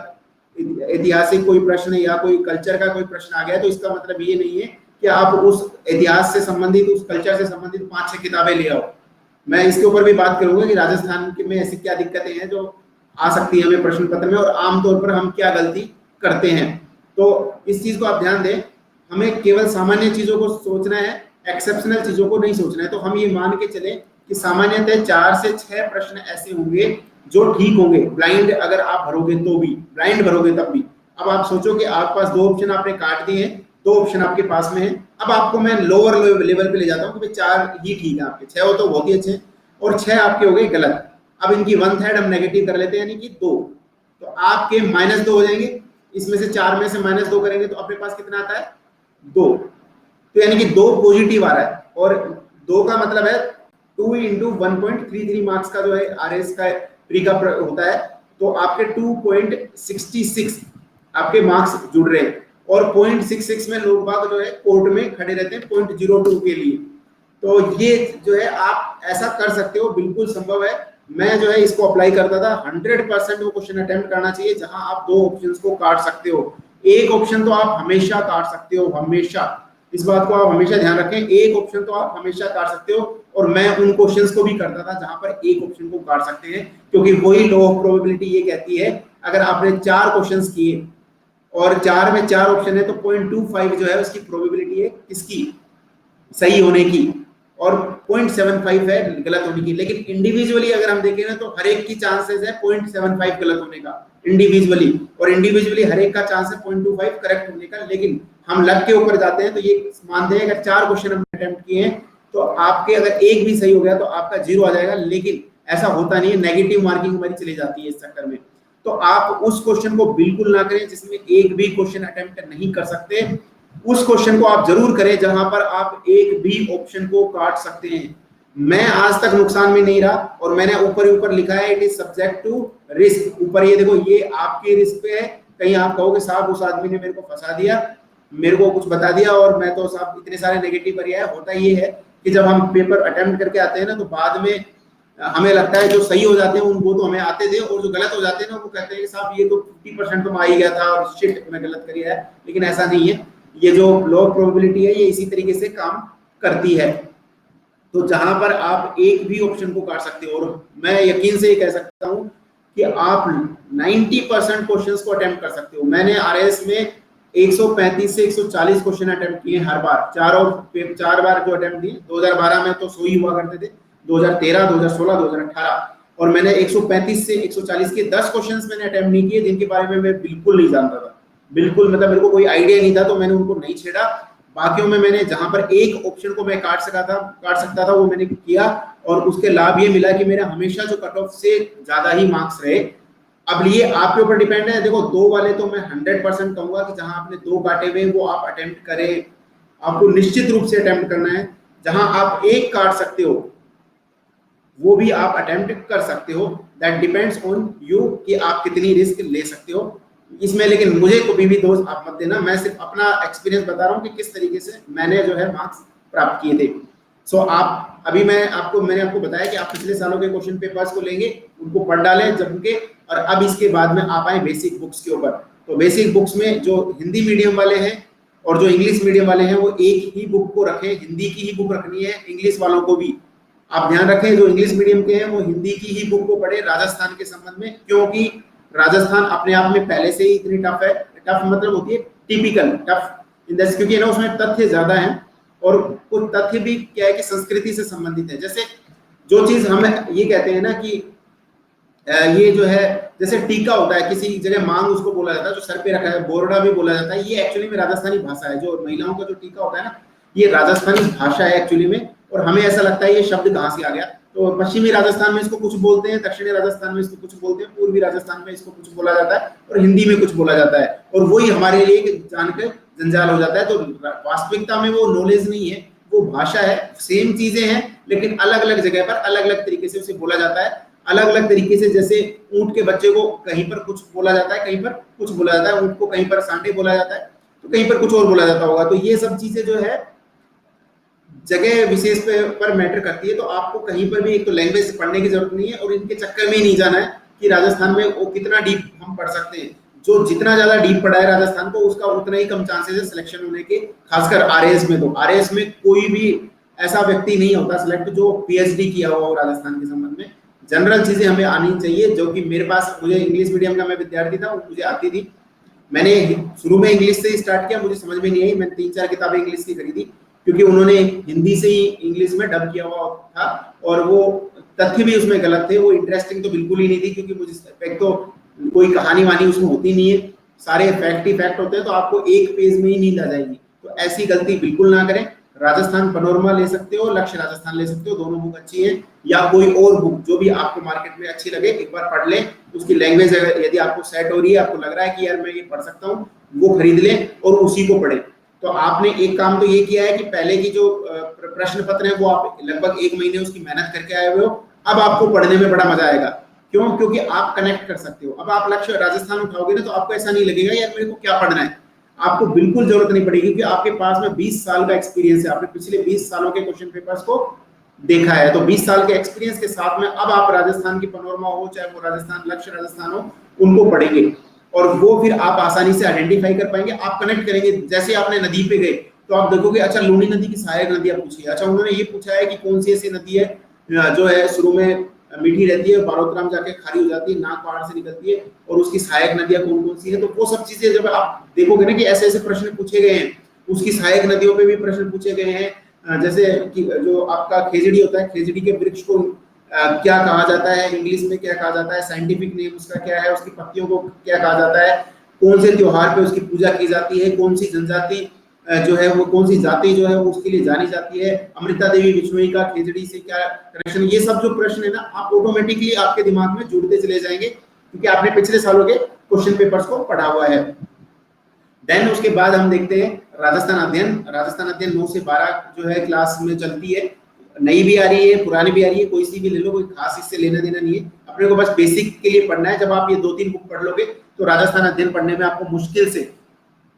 ऐतिहासिक कोई प्रश्न या कोई कल्चर का कोई प्रश्न आ गया, तो इसका मतलब ये नहीं है कि आप उस इतिहास से संबंधित, उस कल्चर से संबंधित 5-6 किताबें ले आओ। मैं इसके ऊपर भी बात करूंगा कि राजस्थान में ऐसी क्या दिक्कतें हैं जो आ सकती है हमें प्रश्न पत्र में, और आमतौर पर हम क्या गलती करते हैं। तो इस चीज को आप ध्यान दें, हमें केवल सामान्य चीजों को सोचना है, एक्सेप्शनल चीजों को नहीं सोचना है। तो हम ये मान के चले कि सामान्यतः 4 से 6 प्रश्न ऐसे होंगे जो ठीक होंगे, ब्लाइंड अगर आप भरोगे तो भी, ब्लाइंड भरोगे तब भी। अब आप सोचो कि आपके पास 2 ऑप्शन आपने काट दिए हैं, 2 ऑप्शन आपके पास में है। अब आपको मैं लोअर लेवल पे ले जाता हूँ कि 4 ही ठीक है, आपके 6 हो तो बहुत ही अच्छे, और 6 आपके हो गए गलत। अब इनकी 1/3 हम नेगेटिव कर लेते हैं, यानी कि 2। तो आपके -2 हो जाएंगे, इसमें से 4 में से -2 करेंगे तो अपने पास कितना आता है, 2। तो यानी कि 2 पॉजिटिव आ रहा है, और 2 का मतलब है 2 × 1.33 मार्क्स का जो है आरएस का प्री का होता है। तो आपके 2.66 आपके मार्क्स जुड़ रहे हैं, और 0.66 में लोग बाग जो है कोर्ट में खड़े रहते हैं 0.02 के लिए। तो ये जो है आप ऐसा कर सकते हो, बिल्कुल संभव है। मैं जो है इसको अप्लाई करता था, 100% वो क्वेश्चन अटेम्प्ट करना चाहिए जहां आप 2 ऑप्शंस को काट सकते हो। एक ऑप्शन तो आप हमेशा काट सकते हो, हमेशा, इस बात को आप हमेशा ध्यान रखें, एक ऑप्शन तो आप हमेशा काट सकते हो। और मैं उन क्वेश्चंस को भी करता था जहां पर एक ऑप्शन को काट सकते हैं, क्योंकि वही लॉ ऑफ प्रोबेबिलिटी ये कहती है, अगर आपने 4 क्वेश्चंस किए और 4 में 4 ऑप्शन है तो 0.25 जो है उसकी प्रोबेबिलिटी है किसकी, सही होने की, और 0.75 है गलत होने की। लेकिन इंडिविजुअली अगर हम देखें ना तो हर एक की चांसेस है 0.75 गलत होने का इंडिविजुअली, और इंडिविजुअली हर एक का चांस है 0.25 करेक्ट होने का। लेकिन हम लक के ऊपर जाते हैं तो ये मानते हैं अगर 4 क्वेश्चन हमने अटेम्प्ट किए हैं तो आपके अगर एक भी सही हो गया तो आपका 0 आ जाएगा। लेकिन ऐसा होता नहीं है, नेगेटिव मार्किंग हमारी चली जाती है इस चक्कर में। तो आप उस क्वेश्चन को बिल्कुल ना करें जिसमें एक भी क्वेश्चन अटेम्प्ट नहीं कर सकते। उस क्वेश्चन को आप जरूर करें जहां पर आप एक भी ऑप्शन को काट सकते हैं। मैं आज तक नुकसान में नहीं रहा, और मैंने ऊपर ऊपर लिखा है it is subject to risk. ऊपर ये देखो, ये आपके रिस्क पे है। कहीं आप कहोगे साहब उस आदमी ने मेरे को फंसा दिया, मेरे को कुछ बता दिया और मैं तो साहब इतने सारे नेगेटिव कर, होता ये है कि जब हम पेपर अटेम्प्ट करके आते हैं ना, तो बाद में हमें लगता है जो सही हो जाते हैं वो तो हमें आते थे, और जो गलत हो जाते हैं ना वो कहते हैं कि साहब ये तो 50% तो आ ही गया था और शिट मैं गलत कर है। लेकिन ऐसा नहीं है, ये जो लो प्रोबेबिलिटी है ये इसी तरीके से काम करती है। तो जहां पर आप एक भी ऑप्शन को काट सकते हो, और मैं यकीन से ये कह सकता हूं कि आप 90% क्वेश्चंस को अटेम्प्ट कर सकते हो। मैंने आरएस में 135 से 140 क्वेश्चन अटेम्प्ट किए हर बार, चार बार जो अटेम्प्ट किए। 2012 में तो 100 ही हुआ करते थे, 2013, 2016, 2018, और मैंने 135 से 140 के 10 क्वेश्चंस मैंने अटेम्प्ट नहीं किए जिनके बारे में मैं बिल्कुल नहीं जानता था, बिल्कुल मतलब मेरे को कोई आइडिया नहीं था, तो मैंने उनको नहीं छेड़ा। बाकियों में मैंने जहां पर एक ऑप्शन को मैं काट सकता था वो मैंने किया, और उसके लाभ ये मिला कि मेरा हमेशा जो कट ऑफ से ज्यादा ही मार्क्स रहे। अब ये आपके ऊपर डिपेंड है। देखो 2 वाले तो मैं 100% कहूंगा कि जहां आपने 2 काटे हुए वो आप अटेम्प्ट करें, आपको निश्चित रूप से अटेम्प्ट करना है। जहां आप एक काट सकते हो वो भी आप अटेम्प्ट कर सकते हो, दैट डिपेंड्स ऑन यू कि आप कितनी रिस्क ले सकते हो इसमें। लेकिन मुझे कभी भी दोस्त आप मत देना, मैं सिर्फ अपना एक्सपीरियंस बता रहा हूँ कि किस तरीके से मैंने जो है मार्क्स प्राप्त किए थे। सो आप अभी मैंने आपको बताया कि आप पिछले सालों के क्वेश्चन पेपर्स को लेंगे, उनको पढ़ डालें जम के, और अब इसके बाद में आप आए बेसिक बुक्स के ऊपर। तो बेसिक बुक्स में जो हिंदी मीडियम वाले हैं और जो इंग्लिश मीडियम वाले हैं वो एक ही बुक को रखें, हिंदी की ही बुक रखनी है। इंग्लिश वालों को भी आप ध्यान रखें, जो इंग्लिश मीडियम के हैं वो हिंदी की ही बुक को पढ़े राजस्थान के संबंध में, क्योंकि राजस्थान अपने आप में पहले से ही इतनी टफ है। टफ मतलब होती है टिपिकल टफ इन दैट, क्योंकि ना उसमें तथ्य ज्यादा हैं, और कुछ तथ्य भी क्या है कि संस्कृति से संबंधित है। जैसे जो चीज हम ये कहते हैं ना कि ये जो है जैसे टीका होता है, किसी जगह मांग उसको बोला जाता है, जो सर पे रखा है बोरडा भी बोला जाता है, ये एक्चुअली में राजस्थानी भाषा है। जो महिलाओं का जो टीका होता है ना, ये राजस्थानी भाषा है एक्चुअली में, और हमें ऐसा लगता है ये शब्द कहाँ से आ गया। तो पश्चिमी राजस्थान में इसको कुछ बोलते हैं, दक्षिणी राजस्थान में इसको कुछ बोलते हैं, पूर्वी राजस्थान में इसको कुछ बोला जाता है, और हिंदी में कुछ बोला जाता है, और वही हमारे लिए जानकर जंजाल हो जाता है। तो वास्तविकता में वो नॉलेज नहीं है, वो भाषा है, सेम चीजें हैं, लेकिन अलग अलग जगह पर अलग अलग तरीके से उसे बोला जाता है। अलग अलग तरीके से, जैसे ऊंट के बच्चे को कहीं पर कुछ बोला जाता है, कहीं पर कुछ बोला जाता है, ऊंट को कहीं पर सांडे बोला जाता है, तो कहीं पर कुछ और बोला जाता होगा। तो ये सब चीजें जो है जगह विशेष पर मैटर करती है। तो आपको कहीं पर भी एक तो लैंग्वेज पढ़ने की जरूरत नहीं है, और इनके चक्कर में ही नहीं जाना है कि राजस्थान में वो कितना डीप हम पढ़ सकते हैं। जो जितना ज्यादा डीप पढ़ा है राजस्थान को, उसका उतना ही कम चांसेस है सिलेक्शन होने के, खासकर आरएएस में। तो आरएएस में कोई भी ऐसा व्यक्ति नहीं होता सिलेक्ट जो पीएचडी किया हुआ हो राजस्थान के संबंध में। जनरल चीजें हमें आनी चाहिए, जो कि मेरे पास, मुझे इंग्लिश मीडियम का मैं विद्यार्थी था, मुझे आती थी। मैंने शुरू में इंग्लिश से स्टार्ट किया, मुझे समझ में नहीं आई, मैंने 3-4 किताबें इंग्लिश की खरीदी, क्योंकि उन्होंने हिंदी से ही इंग्लिश में डब किया हुआ था, और वो तथ्य भी उसमें गलत थे, वो इंटरेस्टिंग तो बिल्कुल ही नहीं थी, क्योंकि मुझे एक तो कोई कहानी वानी उसमें होती नहीं है, सारे फैक्ट ही फैक्ट होते हैं, तो आपको एक पेज में ही नींद आ जाएगी। तो ऐसी गलती बिल्कुल ना करें। राजस्थान पैनोरमा ले सकते हो, लक्ष्य राजस्थान ले सकते हो, दोनों बुक अच्छी है, या कोई और बुक जो भी आपको मार्केट में अच्छी लगे एक बार पढ़ लें। उसकी लैंग्वेज यदि आपको सेट हो रही है, आपको लग रहा है कि यार मैं ये पढ़ सकता हूँ, वो खरीद लें और उसी को पढ़ें। तो आपने एक काम तो ये किया है कि पहले की जो प्रश्न पत्र है वो आप लगभग 1 महीने उसकी मेहनत करके आए हुए हो। अब आपको पढ़ने में बड़ा मजा आएगा, क्यों? क्योंकि आप कनेक्ट कर सकते हो। अब आप लक्ष्य राजस्थान उठाओगे ना, तो आपको ऐसा नहीं लगेगा यार मेरे को क्या पढ़ना है, आपको बिल्कुल जरूरत नहीं पड़ेगी, क्योंकि आपके पास में 20 साल का एक्सपीरियंस है, आपने पिछले 20 सालों के क्वेश्चन पेपर्स को देखा है। तो 20 साल के एक्सपीरियंस के साथ में अब आप राजस्थान की पैनोरमा हो, चाहे वो राजस्थान लक्ष्य राजस्थान हो, उनको पढ़ेंगे, और वो फिर आप आसानी से आइडेंटिफाई कर पाएंगे, आप कनेक्ट करेंगे। जैसे आपने नदी पे गए तो आप देखोगे अच्छा लूनी नदी की सहायक नदियां पूछी है, अच्छा उन्होंने ये पूछा है कि कौन सी ऐसी नदी है जो है शुरू में मीठी रहती है, बारोतराम जाके खारी हो जाती है, नाग पहाड़ से निकलती है, और उसकी सहायक नदियां कौन कौन सी है। तो वो सब चीजें जब आप देखोगे ना कि ऐसे ऐसे प्रश्न पूछे गए हैं, उसकी सहायक नदियों पे भी प्रश्न पूछे गए हैं। जैसे कि जो आपका खेजड़ी होता है, खेजड़ी के वृक्ष को क्या कहा जाता है, इंग्लिश में क्या कहा जाता है, साइंटिफिक नेम उसका क्या है, उसकी पत्तियों को क्या कहा जाता है, कौन से त्योहार पे उसकी पूजा की जाती है, कौन सी जनजाति जो है वो, कौन सी जाति जो है वो उसके लिए जानी जाती है, अमृता देवी बिश्नोई का खेजड़ी से क्या कनेक्शन। ये सब जो प्रश्न है ना, आप ऑटोमेटिकली आपके दिमाग में जुड़ते चले जाएंगे, क्योंकि आपने पिछले सालों के क्वेश्चन पेपर्स को पढ़ा हुआ है। देन उसके बाद हम देखते हैं राजस्थान अध्ययन। राजस्थान अध्ययन 9 से 12 जो है क्लास में चलती है, नई भी आ रही है, पुरानी भी आ रही है, कोई सी भी ले लो, कोई खास इससे लेना देना नहीं है। अपने को बस बेसिक के लिए पढ़ना है। जब आप ये 2-3 बुक पढ़ लोगे तो राजस्थान अध्ययन पढ़ने में आपको मुश्किल से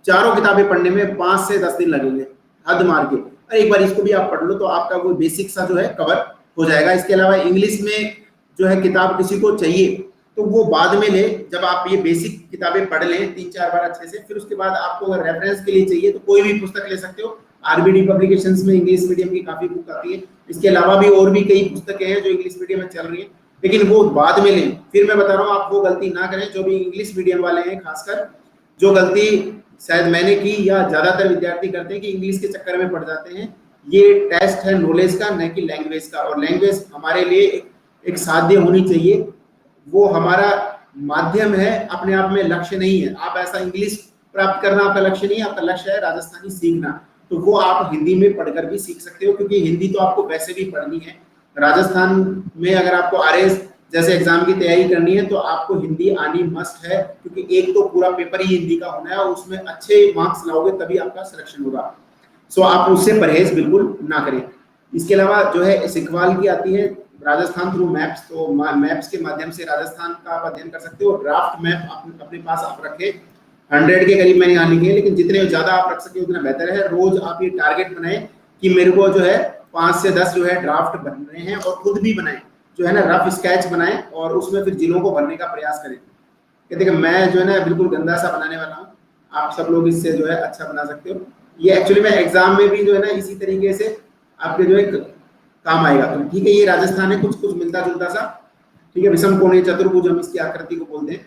चारों किताबें पढ़ने में 5 से 10 दिन लगेंगे, हद मार के। और एक बार इसको भी आप पढ़ लो तो आपका वो बेसिक सा जो है कवर हो जाएगा। इसके अलावा इंग्लिश में जो है किताब किसी को चाहिए तो वो बाद में ले, जब आप ये बेसिक किताबें पढ़ लें 3-4 बार अच्छे से, फिर उसके बाद आपको अगर रेफरेंस के लिए चाहिए तो कोई भी पुस्तक ले सकते हो। आरबीडी पब्लिकेशंस में इंग्लिश मीडियम की काफी बुक आती है। इसके अलावा भी और भी कई पुस्तकें हैं जो इंग्लिश मीडियम में चल रही है, लेकिन वो बाद में लें। फिर मैं बता रहा हूँ आप वो गलती ना करें जो भी इंग्लिश मीडियम वाले हैं, खासकर जो गलती शायद मैंने की या ज्यादातर विद्यार्थी करते हैं कि इंग्लिश के चक्कर में पड़ जाते हैं। ये टेस्ट है नॉलेज का, न कि लैंग्वेज का, और लैंग्वेज हमारे लिए एक साध्य होनी चाहिए, वो हमारा माध्यम है, अपने आप में लक्ष्य नहीं है। आप ऐसा इंग्लिश प्राप्त करना आपका लक्ष्य नहीं है, आपका लक्ष्य है राजस्थानी सीखना, तो वो आप हिंदी में पढ़कर भी सीख सकते हो, क्योंकि हिंदी तो आपको वैसे भी पढ़नी है। राजस्थान में अगर आपको आरएस जैसे एग्जाम की तैयारी करनी है तो आपको हिंदी आनी मस्ट है, क्योंकि एक तो पूरा पेपर ही हिंदी का होना है और उसमें अच्छे मार्क्स लाओगे तभी आपका सिलेक्शन होगा। सो आप उससे परहेज बिल्कुल ना करें। इसके अलावा जो है सिखवाल की आती है राजस्थान थ्रू मैप्स, तो मैप्स के माध्यम से राजस्थान का आप अध्ययन कर सकते हो। ड्राफ्ट मैप अपने पास आप रखें, 100 के करीब मैंने यहाँ लिखे हैं, लेकिन जितने ज्यादा आप रख सके उतना बेहतर है। रोज आप ये टारगेट बनाए कि मेरे को जो है 5 से 10 जो है ड्राफ्ट बन रहे हैं, और खुद भी बनाए जो है ना, रफ स्केच बनाए और उसमें फिर जिलों को भरने का प्रयास करें। कहते कि मैं जो है ना बिल्कुल गंदा सा बनाने वाला हूँ, आप सब लोग इससे जो है अच्छा बना सकते हो। ये एक्चुअली में एग्जाम में भी जो है ना इसी तरीके से आपके जो है काम आएगा। तो ठीक है, ये राजस्थान है, कुछ कुछ मिलता जुलता सा, ठीक है। विषम कोणीय चतुर्भुज हम इसकी आकृति को बोलते हैं।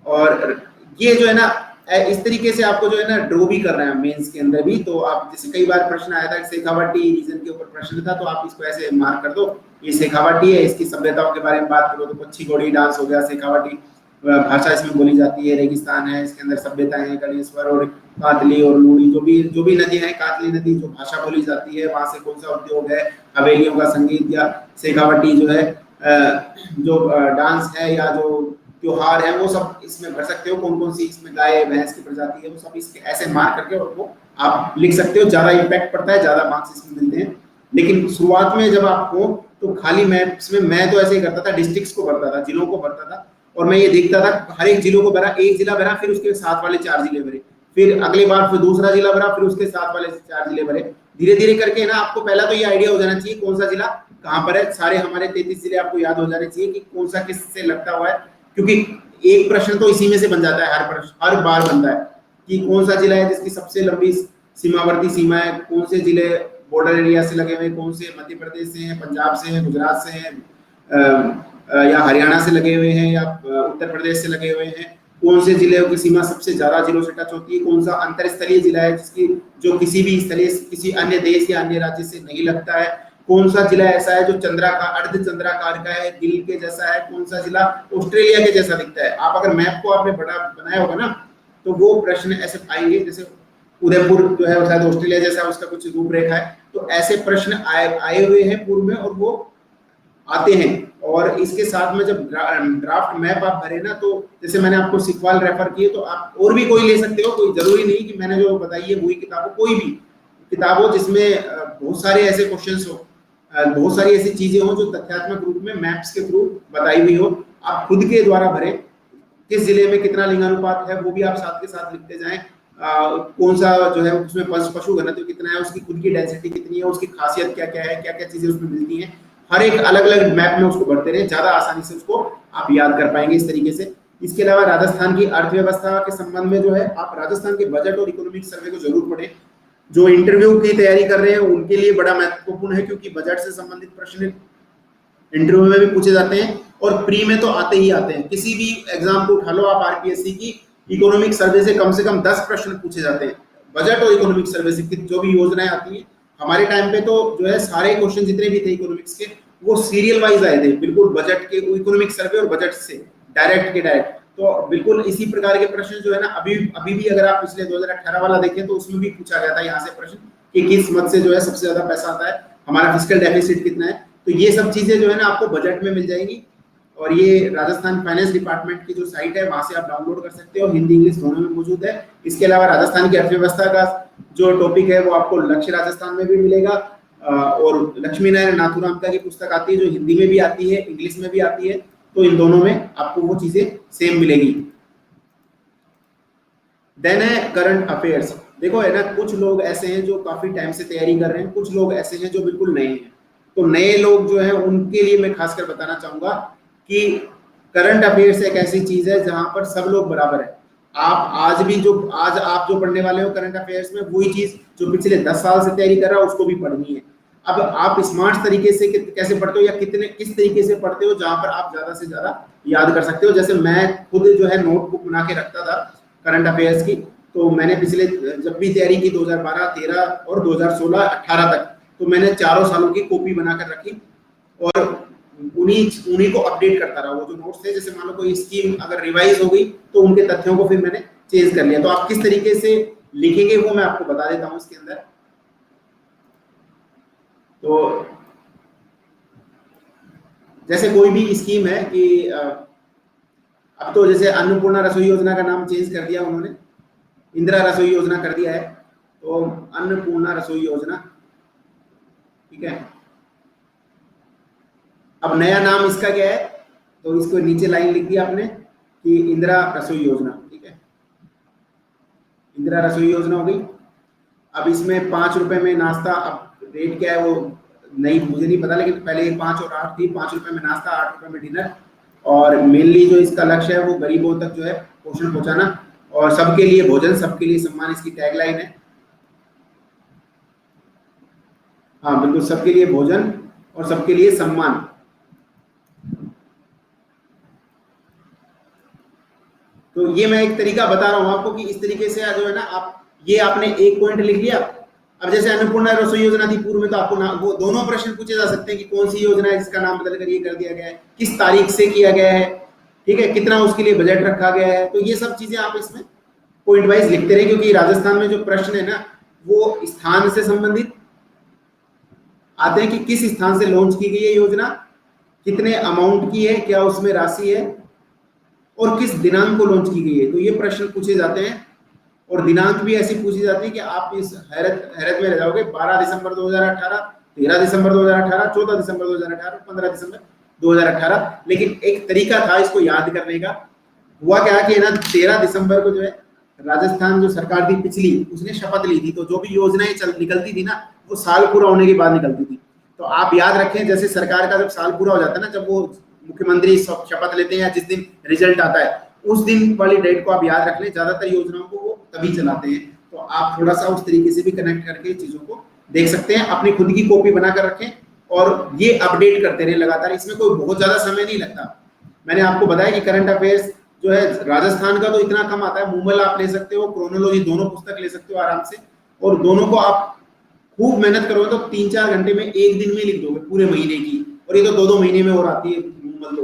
और ये जो है ना इस तरीके से आपको जो है ना ड्रॉ भी कर रहे हैं मेंस के अंदर भी। तो आप जैसे कई बार प्रश्न आया था शेखावाटी रीजन के ऊपर प्रश्न था, तो आप इसको ऐसे मार्क कर दो, ये शेखावाटी है, इसकी सभ्यताओं के बारे में बात करो तो पच्छी घोड़ी डांस हो गया, शेखावाटी भाषा इसमें बोली जाती है, रेगिस्तान है, इसके अंदर सभ्यताएं हैं, गणेश्वर और कातली और लूड़ी, जो भी नदी है, कातली नदी जो भाषा बोली जाती है, वहां से कौन सा उद्योग है, हवेलियों का संगीत, या शेखावाटी जो है जो डांस है या जो त्योहार है, वो सब इसमें भर सकते हो। कौन कौन सी इसमें गाय भैंस की प्रजाति है, वो सब इसके ऐसे मार्क करके और वो आप लिख सकते हो। ज्यादा इम्पैक्ट पड़ता है, ज्यादा मार्क्स इसमें मिलते हैं। लेकिन शुरुआत में जब आप हो तो खाली मैप्स में, मैं तो ऐसे ही करता था, डिस्ट्रिक्ट्स को भरता था, जिलों को भरता था, और मैं ये देखता था हर एक जिलों को भरा, एक जिला भरा, फिर उसके साथ वाले 4 जिले भरे, फिर अगली बार फिर दूसरा जिला भरा, फिर उसके साथ वाले 4 जिले भरे। धीरे धीरे करके ना आपको पहला तो ये आइडिया हो जाना चाहिए कौन सा जिला कहाँ पर है। सारे हमारे 33 जिले आपको याद हो जाने चाहिए कि कौन सा किससे लगता हुआ है, क्योंकि एक प्रश्न तो इसी में से बन जाता है, हर बार बनता है कि कौन सा जिला है जिसकी सबसे लंबी सीमावर्ती सीमा है, कौन से जिले बॉर्डर एरिया से लगे हुए, कौन से मध्य प्रदेश से हैं, पंजाब से हैं, गुजरात से हैं, या हरियाणा से लगे हुए हैं, या उत्तर प्रदेश से लगे हुए हैं, कौन से जिले की सीमा सबसे ज्यादा जिलों से टच होती है, कौन सा अंतरस्थलीय जिला है जिसकी जो किसी भी स्थलीय किसी अन्य देश या अन्य राज्य से नहीं लगता है, कौन सा जिला ऐसा है जो चंद्राकार अर्ध चंद्राकार का है, दिल के जैसा है, कौन सा जिला ऑस्ट्रेलिया के जैसा दिखता है। आप अगर मैप को आपने बड़ा बनाया होगा ना तो वो प्रश्न ऐसे आएंगे, जैसे उदयपुर जो है शायद ऑस्ट्रेलिया जैसा उसका कुछ रूपरेखा है, तो ऐसे प्रश्न आए हुए हैं पूर्व में और वो आते हैं। और इसके साथ में जब ड्राफ्ट मैप आप भरे ना, तो जैसे मैंने आपको सिखवाल रेफर किए, तो आप और भी कोई ले सकते हो, कोई जरूरी नहीं कि मैंने जो बताई है वही किताब हो, कोई भी किताब हो जिसमें बहुत सारे ऐसे क्वेश्चंस हो, बहुत सारी ऐसी चीजें हो जो तथ्यात्मक रूप में मैप्स के थ्रू बताई हुई हो, आप खुद के द्वारा भरे। किस जिले में कितना लिंगानुपात है वो भी आप साथ के साथ लिखते जाएं, कौन सा जो है उसमें पशु घनत्व कितना है, उसकी खुद की डेंसिटी कितनी है, उसकी खासियत क्या क्या है, क्या क्या चीजें उसमें मिलती हैं, हर एक अलग अलग मैप में उसको भरते रहे, ज्यादा आसानी से उसको आप याद कर पाएंगे इस तरीके से। इसके अलावा राजस्थान की अर्थव्यवस्था के संबंध में जो है आप राजस्थान के बजट और इकोनॉमिक सर्वे को जरूर पढ़ें। जो इंटरव्यू की तैयारी कर रहे हैं उनके लिए बड़ा महत्वपूर्ण है, क्योंकि बजट से संबंधित प्रश्न इंटरव्यू में भी पूछे जाते हैं और प्री में तो आते ही आते हैं। किसी भी एग्जाम को उठा लो आप, आरपीएससी की इकोनॉमिक सर्वे से कम 10 प्रश्न पूछे जाते हैं। बजट और इकोनॉमिक सर्वे से जो भी योजनाएं आती हैं, हमारे टाइम पे तो जो है सारे क्वेश्चन जितने भी थे इकोनॉमिक्स के वो सीरियल वाइज आए थे, बिल्कुल बजट के इकोनॉमिक सर्वे और बजट से डायरेक्ट। तो बिल्कुल इसी प्रकार के प्रश्न जो है ना अभी भी अगर आप पिछले 2018 वाला देखें तो उसमें भी पूछा गया था यहाँ से प्रश्न कि किस मद से जो है सबसे ज्यादा पैसा आता है, हमारा फिस्कल डेफिसिट कितना है। तो ये सब चीजें जो है ना आपको बजट में मिल जाएगी, और ये राजस्थान फाइनेंस डिपार्टमेंट की जो साइट है वहां से आप डाउनलोड कर सकते हो, हिंदी इंग्लिश दोनों में मौजूद है। इसके अलावा राजस्थान की अर्थव्यवस्था का जो टॉपिक है वो आपको लक्ष्य राजस्थान में भी मिलेगा, और लक्ष्मी नारायण नाथुरामका की पुस्तक आती है जो हिंदी में भी आती है, इंग्लिश में भी आती है, तो इन दोनों में आपको वो चीजें सेम मिलेगी। देन है करंट अफेयर्स। देखो है ना, कुछ लोग ऐसे हैं जो काफी टाइम से तैयारी कर रहे हैं, कुछ लोग ऐसे हैं जो बिल्कुल नए हैं। तो नए लोग जो हैं उनके लिए मैं खासकर बताना चाहूंगा कि करंट अफेयर्स एक ऐसी चीज है जहां पर सब लोग बराबर है। आप आज आप जो पढ़ने वाले हो करंट अफेयर्स में, वही चीज जो पिछले 10 साल से तैयारी कर रहा है उसको भी पढ़नी है। अब आप स्मार्ट तरीके से कैसे पढ़ते हो या किस तरीके से पढ़ते हो जहां पर आप ज्यादा से ज्यादा याद कर सकते हो। जैसे मैं खुद जो है नोटबुक बना के रखता था करंट अफेयर्स की, तो मैंने पिछले जब भी तैयारी की 2012, 13 और 2016, 18 तक, तो मैंने चारों सालों की कॉपी बनाकर रखी और उन्हीं को अपडेट करता रहा। वो जो नोट्स थे, जैसे मान लो कोई स्कीम अगर रिवाइज हो गई तो उनके तथ्यों को फिर मैंने चेंज कर लिया। तो आप किस तरीके से लिखेंगे वो मैं आपको बता देता हूँ इसके अंदर। तो जैसे कोई भी स्कीम है कि अब तो जैसे अन्नपूर्णा रसोई योजना का नाम चेंज कर दिया उन्होंने, इंदिरा रसोई योजना कर दिया है, तो अन्नपूर्णा रसोई योजना, ठीक है। अब नया नाम इसका क्या है, तो इसको नीचे लाइन लिख दी आपने कि इंदिरा रसोई योजना, ठीक है। इंदिरा रसोई योजना हो गई। अब इसमें 5 रुपए में नाश्ता, अब रेट क्या है वो नहीं, मुझे नहीं पता, लेकिन पहले 5 और 8 थी। 5 रुपए में नाश्ता, 8 रुपए में डिनर। और मेनली जो इसका लक्ष्य है वो गरीबों तक जो है पोषण पहुंचाना, और सबके लिए भोजन, सबके लिए सम्मान, इसकी टैगलाइन है। हाँ बिल्कुल, सबके लिए भोजन और सबके लिए सम्मान। तो ये मैं एक तरीका बता रहा हूं आपको कि इस तरीके से जो है ना, आप ये आपने एक पॉइंट लिख लिया। अब जैसे अन्नपूर्णा रसोई योजना थी पूर्व में, तो आपको वो दोनों प्रश्न पूछे जा सकते हैं कि कौन सी योजना है जिसका नाम बदलकर ये कर दिया गया है, किस तारीख से किया गया है, ठीक है, कितना उसके लिए बजट रखा गया है। तो ये सब चीजें आप इसमें पॉइंट वाइज लिखते रहे, क्योंकि राजस्थान में जो प्रश्न है ना वो स्थान से संबंधित आते हैं कि किस स्थान से लॉन्च की गई है योजना, कितने अमाउंट की है, क्या उसमें राशि है, और किस दिनांक को लॉन्च की गई है। तो ये प्रश्न पूछे जाते हैं। और दिनांक भी ऐसी पूछी जाती है कि आप इस हैरत में रह जाओगे। 12 दिसंबर 2018, 13 दिसंबर 2018, 14 दिसंबर 2018, 15 दिसंबर 2018। लेकिन एक तरीका था इसको याद करने का। हुआ क्या कि ना 13 दिसंबर को जो है राजस्थान जो सरकार थी पिछली, उसने शपथ ली थी। तो जो भी योजनाएं निकलती थी ना वो साल पूरा होने के बाद निकलती थी। तो आप याद रखें, जैसे सरकार का जब साल पूरा हो जाता है ना, जब वो मुख्यमंत्री शपथ लेते हैं या जिस दिन रिजल्ट आता है उस दिन वाली डेट को आप याद रख लें। ज्यादातर योजनाओं को वो तभी चलाते हैं। तो आप थोड़ा सा उस तरीके से भी कनेक्ट करके चीजों को देख सकते हैं। अपनी खुद की कॉपी बनाकर रखें और ये अपडेट करते रहे लगातार। इसमें कोई बहुत ज्यादा समय नहीं लगता। मैंने आपको बताया कि करंट अफेयर्स जो है राजस्थान का तो इतना कम आता है। मूमल आप ले सकते हो, क्रोनोलॉजी, दोनों पुस्तक ले सकते हो आराम से। और दोनों को आप खूब मेहनत करोगे तो 3-4 घंटे में, एक दिन में लिख दोगे पूरे महीने की। और ये तो 2-2 महीने में और आती है मूमल।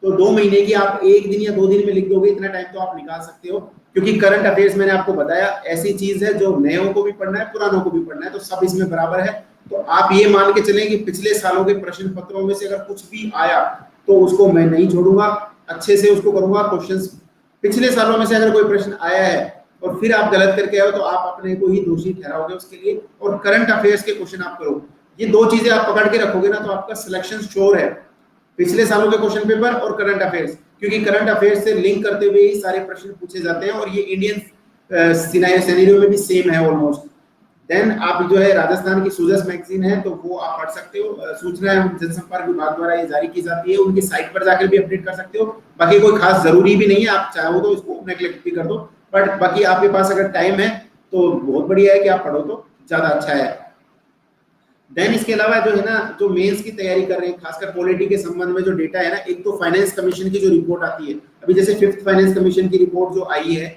तो 2 महीने की आप 1 दिन या 2 दिन में लिख दोगे। इतना टाइम तो आप निकाल सकते हो, क्योंकि करंट अफेयर्स मैंने आपको बताया ऐसी चीज है जो नयों को भी पढ़ना है, पुरानों को भी पढ़ना है, तो सब इसमें बराबर है। तो आप ये मान के चलें कि पिछले सालों के प्रश्न पत्रों में से अगर कुछ भी आया तो उसको मैं नहीं छोड़ूंगा, अच्छे से उसको करूंगा। क्वेश्चंस पिछले सालों में से अगर कोई प्रश्न आया है और फिर आप गलत करके आओ तो आप अपने को ही दोषी ठहराओगे उसके लिए। और करंट अफेयर्स के क्वेश्चन आप करो, ये 2 चीजें आप पकड़ के रखोगे ना तो आपका सिलेक्शन श्योर है। पिछले सालों के क्वेश्चन पेपर और करंट अफेयर्स, क्योंकि करंट अफेयर्स से लिंक करते हुए ही सारे प्रश्न पूछे जाते हैं। और ये इंडियन सिनेरियो में भी सेम है ऑलमोस्ट। देन आप जो है राजस्थान की सूजस मैगजीन है तो वो आप पढ़ सकते हो। सूचना एवं जनसंपर्क विभाग द्वारा ये जारी की जाती है। उनकी साइट पर जाकर भी अपडेट कर सकते हो। बाकी कोई खास जरूरी भी नहीं है, आप चाहो तो इसको नेगलेक्ट भी कर दो। बट बाकी आपके पास अगर टाइम है तो बहुत बढ़िया है कि आप पढ़ो तो ज्यादा अच्छा है। देन इसके अलावा जो है ना, जो मेंस की तैयारी कर रहे हैं खासकर पॉलिटी के संबंध में जो डेटा है ना, एक तो फाइनेंस कमीशन की जो रिपोर्ट आती है अभी, जैसे 5th फाइनेंस कमीशन की रिपोर्ट जो आई है,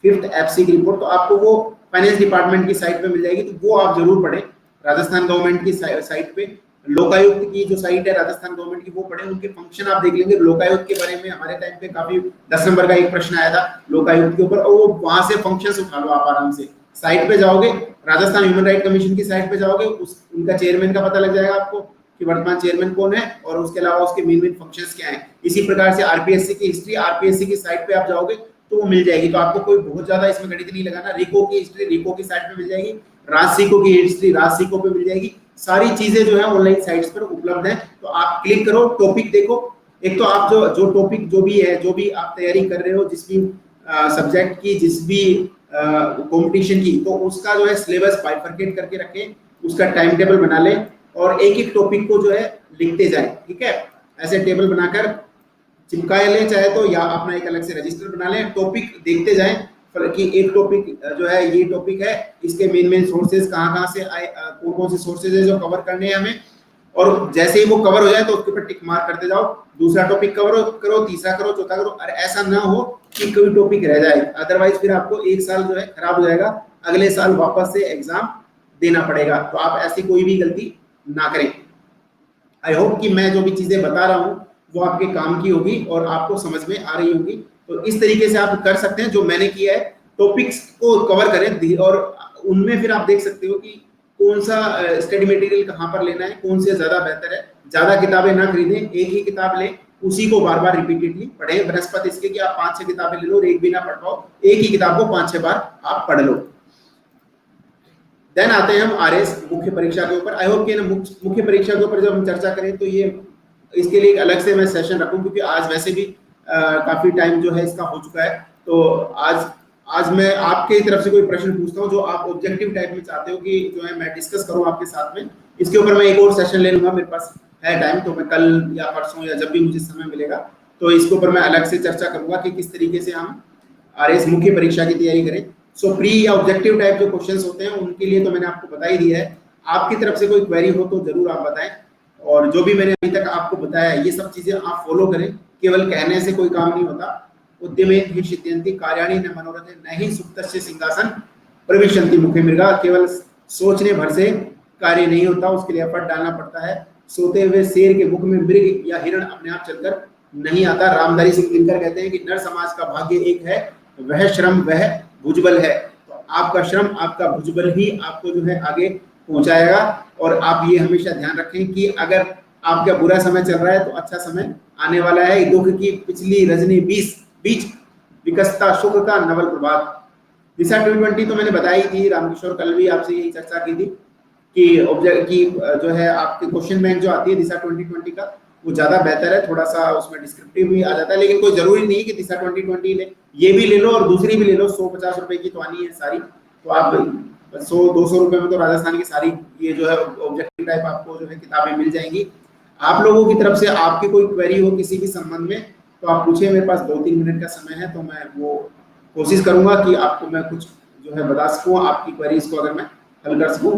5th एफसी की रिपोर्ट, तो आपको वो फाइनेंस डिपार्टमेंट की साइट पे मिल जाएगी। तो वो आप जरूर पढ़ें। राजस्थान गवर्नमेंट की साइट पे, लोकायुक्त की जो साइट है राजस्थान गवर्नमेंट की, वो पढ़ें। उनके फंक्शन आप देख लेंगे। लोकायुक्त के बारे में हमारे टाइम पे काफी 10 नंबर का एक प्रश्न आया था लोकायुक्त के ऊपर, और वो वहां से फंक्शन उठा लो आप आराम से। साइट पे जाओगे, राजस्थान ह्यूमन राइट कमीशन की साइट पे जाओगे, उनका चेयरमैन का पता लग जाएगा आपको कि वर्तमान चेयरमैन कौन है और उसके अलावा उसके मेन फंक्शंस क्या हैं। इसी प्रकार से आरपीएससी की हिस्ट्री, आरपीएससी की साइट पे आप जाओगे तो वो मिल जाएगी। तो आपको कोई बहुत ज्यादा इसमें गणित नहीं लगाना। रिको की हिस्ट्री रिको की साइट पे मिल जाएगी, राजसिको की हिस्ट्री राजसिको पे मिल जाएगी। सारी चीजें जो है ऑनलाइन साइट्स पर उपलब्ध है। तो आप क्लिक करो, टॉपिक देखो। एक तो आप जो टॉपिक जो भी है, जो भी आप तैयारी कर रहे हो, जिस भी सब्जेक्ट की, जिस भी कंपटीशन की, तो उसका जो है सिलेबस बाइफरकेट करके रखें, उसका टाइम टेबल बना लें और एक एक टॉपिक को जो है लिखते जाएं। ठीक है, ऐसे टेबल बनाकर चिपकाए लें चाहे तो, या अपना एक अलग से रजिस्टर बना लें, टॉपिक देखते जाएं कि एक टॉपिक जो है ये टॉपिक है, इसके मेन सोर्सेज कहाँ से आए, कौन कौन से सोर्सेज है जो कवर करने हैं हमें, और जैसे ही वो कवर हो जाए तो उसके ऊपर टिक मार्क करते जाओ, दूसरा टॉपिक कवर करो, तीसरा करो, चौथा करो। और ऐसा ना हो कि कोई टॉपिक रह जाए, अदरवाइज फिर आपको एक साल जो है खराब हो जाएगा, अगले साल वापस से एग्जाम देना पड़ेगा। तो आप ऐसी कोई भी गलती ना करें। आई होप कि मैं जो भी चीजें बता रहा हूँ वो आपके काम की होगी और आपको समझ में आ रही होगी। तो इस तरीके से आप कर सकते हैं जो मैंने किया है, टॉपिक्स को कवर करें और उनमें फिर आप देख सकते हो कि कौन सा स्टडी मटेरियल कहाँ पर लेना है, कौन से ज्यादा बेहतर है। ज्यादा किताबें ना खरीदें, एक ही किताब लें, उसी को बार बार रिपीटेडली पढ़ें, बनस्पत इसके कि आप 5-6 किताबें ले लो और एक भी ना पढ़ पाओ, एक ही किताब को 5-6 बार आप पढ़ लो। देन आते हैं हम आरएस मुख्य परीक्षा के ऊपर। आई होप कि मुख्य परीक्षा के ऊपर जब हम चर्चा करें तो ये इसके लिए एक अलग से मैं सेशन रखूं, क्योंकि आज वैसे भी काफी टाइम जो है इसका हो चुका है। तो आज मैं आपके तरफ से कोई प्रश्न पूछता हूं जो आप ऑब्जेक्टिव टाइप में चाहते हो कि जो है मैं डिस्कस करूं आपके साथ में। इसके ऊपर मैं एक और सेशन ले लूंगा, मेरे पास है टाइम, तो मैं कल या परसों या जब भी मुझे समय मिलेगा तो इसके ऊपर मैं अलग से चर्चा करूंगा कि किस तरीके से हम आरएस मुख्य परीक्षा की तैयारी करें। सो प्री या ऑब्जेक्टिव टाइप जो क्वेश्चंस होते हैं उनके लिए तो मैंने आपको बता ही दिया है। आपकी तरफ से कोई क्वेरी हो तो जरूर आप बताएं, और जो भी मैंने अभी तक आपको बताया है ये सब चीजें आप फॉलो करें। केवल कहने से कोई काम नहीं होता। उद्यमे हि सिद्ध्यन्ति कार्याणि न मनोरथे न हि सुप्तस्य सिंहासन प्रविशन्ति मुखे मृगा। केवल सोचने भर से कार्य नहीं होता, उसके लिए एफर्ट डालना पड़ता है। सोते हुए शेर के मुख में मृग या हिरण अपने आप चलकर नहीं आता। रामधारी सिंह दिनकर कहते हैं कि नर समाज का भाग्य एक है, वह श्रम वह भुजबल है। तो आपका श्रम आपका भुजबल ही आपको जो है आगे पहुंचाएगा। और आप ये हमेशा ध्यान रखें कि अगर आपका बुरा समय चल रहा है तो अच्छा समय आने वाला है। दुख की पिछली रजनी बीच विकसता सुख का नवल प्रभात। दिशा 2020 तो मैंने बताई थी, रामकिशोर कल भी आपसे यही चर्चा की थी कि ऑब्जेक्ट की जो है आपके क्वेश्चन बैंक जो आती है दिशा 2020 का वो ज्यादा बेहतर है। थोड़ा सा उसमें डिस्क्रिप्टिव भी आ जाता है, लेकिन कोई जरूरी नहीं कि दिशा 2020 ले, ये भी ले लो और दूसरी भी ले लो। 150 रुपए की तो आनी है सारी, तो आप 100-200 रुपए में तो राजस्थान की सारी ये जो है ऑब्जेक्टिव टाइप आपको जो है किताबें मिल जाएंगी। आप लोगों की तरफ से आपकी कोई क्वेरी हो किसी भी संबंध में तो आप पूछिए। मेरे पास 2-3 मिनट का समय है, तो मैं वो कोशिश करूंगा कि आपको मैं कुछ जो है बता सकूं, आपकी क्वेरीज को अगर मैं हल कर सकूं।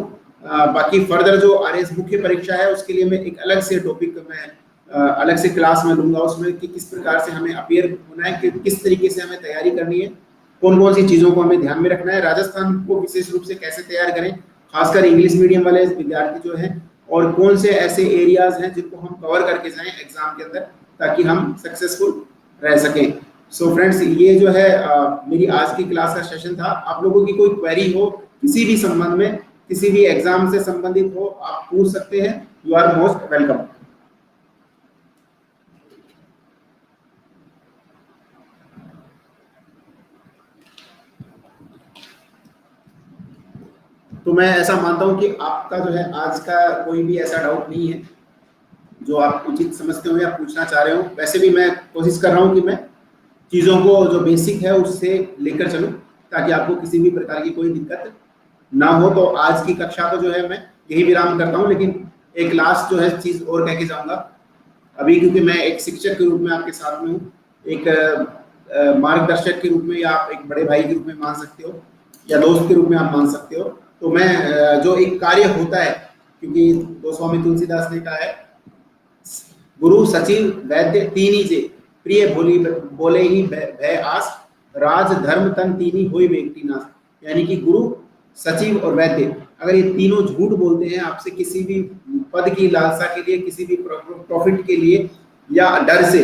बाकी फर्दर जो आरएस मुख्य परीक्षा है उसके लिए मैं एक अलग से टॉपिक में अलग से क्लास में लूंगा, उसमें कि किस प्रकार से हमें अपीयर होना है, कि किस तरीके से हमें तैयारी करनी है, कौन कौन सी चीजों को हमें ध्यान में रखना है, राजस्थान को विशेष रूप से कैसे तैयार करें, खासकर इंग्लिश मीडियम वाले विद्यार्थी जो हैं, और कौन से ऐसे एरियाज हैं जिनको हम कवर करके जाएं एग्जाम के अंदर ताकि हम सक्सेसफुल रह सकें। सो फ्रेंड्स, ये जो है मेरी आज की क्लास का सेशन था। आप लोगों की कोई क्वेरी हो किसी भी संबंध में, किसी भी एग्जाम से संबंधित हो, आप पूछ सकते हैं। You are most welcome. तो मैं ऐसा मानता हूं कि आपका जो है आज का कोई भी ऐसा डाउट नहीं है जो आप उचित समझते हो या पूछना चाह रहे हो। वैसे भी मैं कोशिश कर रहा हूं कि मैं चीज़ों को जो बेसिक है उससे लेकर चलूं ताकि आपको किसी भी प्रकार की कोई दिक्कत ना हो। तो आज की कक्षा को जो है मैं यही विराम करता हूं, लेकिन एक लास्ट जो है चीज़ और कह के जाऊंगा अभी, क्योंकि मैं एक शिक्षक के रूप में आपके साथ में हूँ, एक मार्गदर्शक के रूप में, या आप एक बड़े भाई के रूप में मान सकते हो, या दोस्त के रूप में आप मान सकते हो। तो मैं जो एक कार्य होता है, क्योंकि गोस्वामी तुलसीदास ने कहा है गुरु सचिव वैद्य तीनी जे प्रिय बोले ही भय आस राज धर्म तन तीनी होई व्यक्ति नाश। यानी कि गुरु सचिव और वैद्य अगर ये तीनों झूठ बोलते हैं आपसे किसी भी पद की लालसा के लिए, किसी भी प्रॉफिट के लिए या डर से,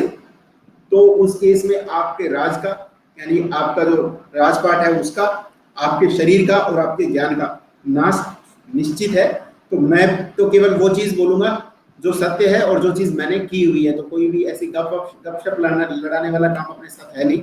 तो उस केस में आपके राज का, यानी आपका जो राजपाट है उसका, आपके शरीर का और आपके ज्ञान का नाश निश्चित है। तो मैं तो केवल वो चीज बोलूंगा जो सत्य है और जो चीज मैंने की हुई है। तो कोई भी ऐसी गपशप लड़ाने वाला काम अपने साथ है नहीं।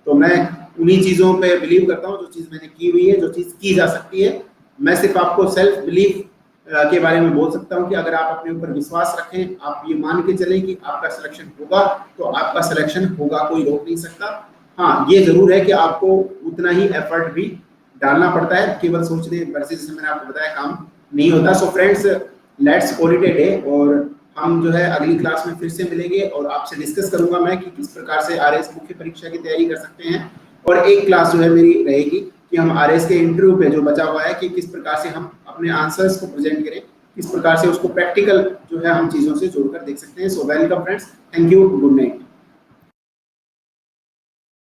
तो मैं उन्हीं चीजों पे बिलीव करता हूँ जो चीज मैंने की हुई है, जो चीज की जा सकती है। मैं सिर्फ आपको सेल्फ बिलीफ के बारे में बोल सकता हूँ कि अगर आप अपने ऊपर विश्वास रखें, आप ये मान के चलें कि आपका सिलेक्शन होगा, तो आपका सिलेक्शन होगा, कोई रोक नहीं सकता। हाँ, ये जरूर है कि आपको उतना ही एफर्ट भी डालना पड़ता है, केवल सोचने भर से जैसे मैंने आपको बताया काम नहीं होता। So friends, let's call it a day, और हम जो है अगली क्लास में फिर से मिलेंगे और आपसे डिस्कस करूंगा मैं कि किस प्रकार से आरएस मुख्य परीक्षा की तैयारी कर सकते हैं। और एक क्लास जो है मेरी रहेगी कि हम आरएस के इंटरव्यू पे जो बचा हुआ है कि किस प्रकार से हम अपने आंसर्स को प्रेजेंट करें, किस प्रकार से उसको प्रैक्टिकल जो है हम चीजों से जोड़कर देख सकते हैं। So welcome friends, thank you, good night.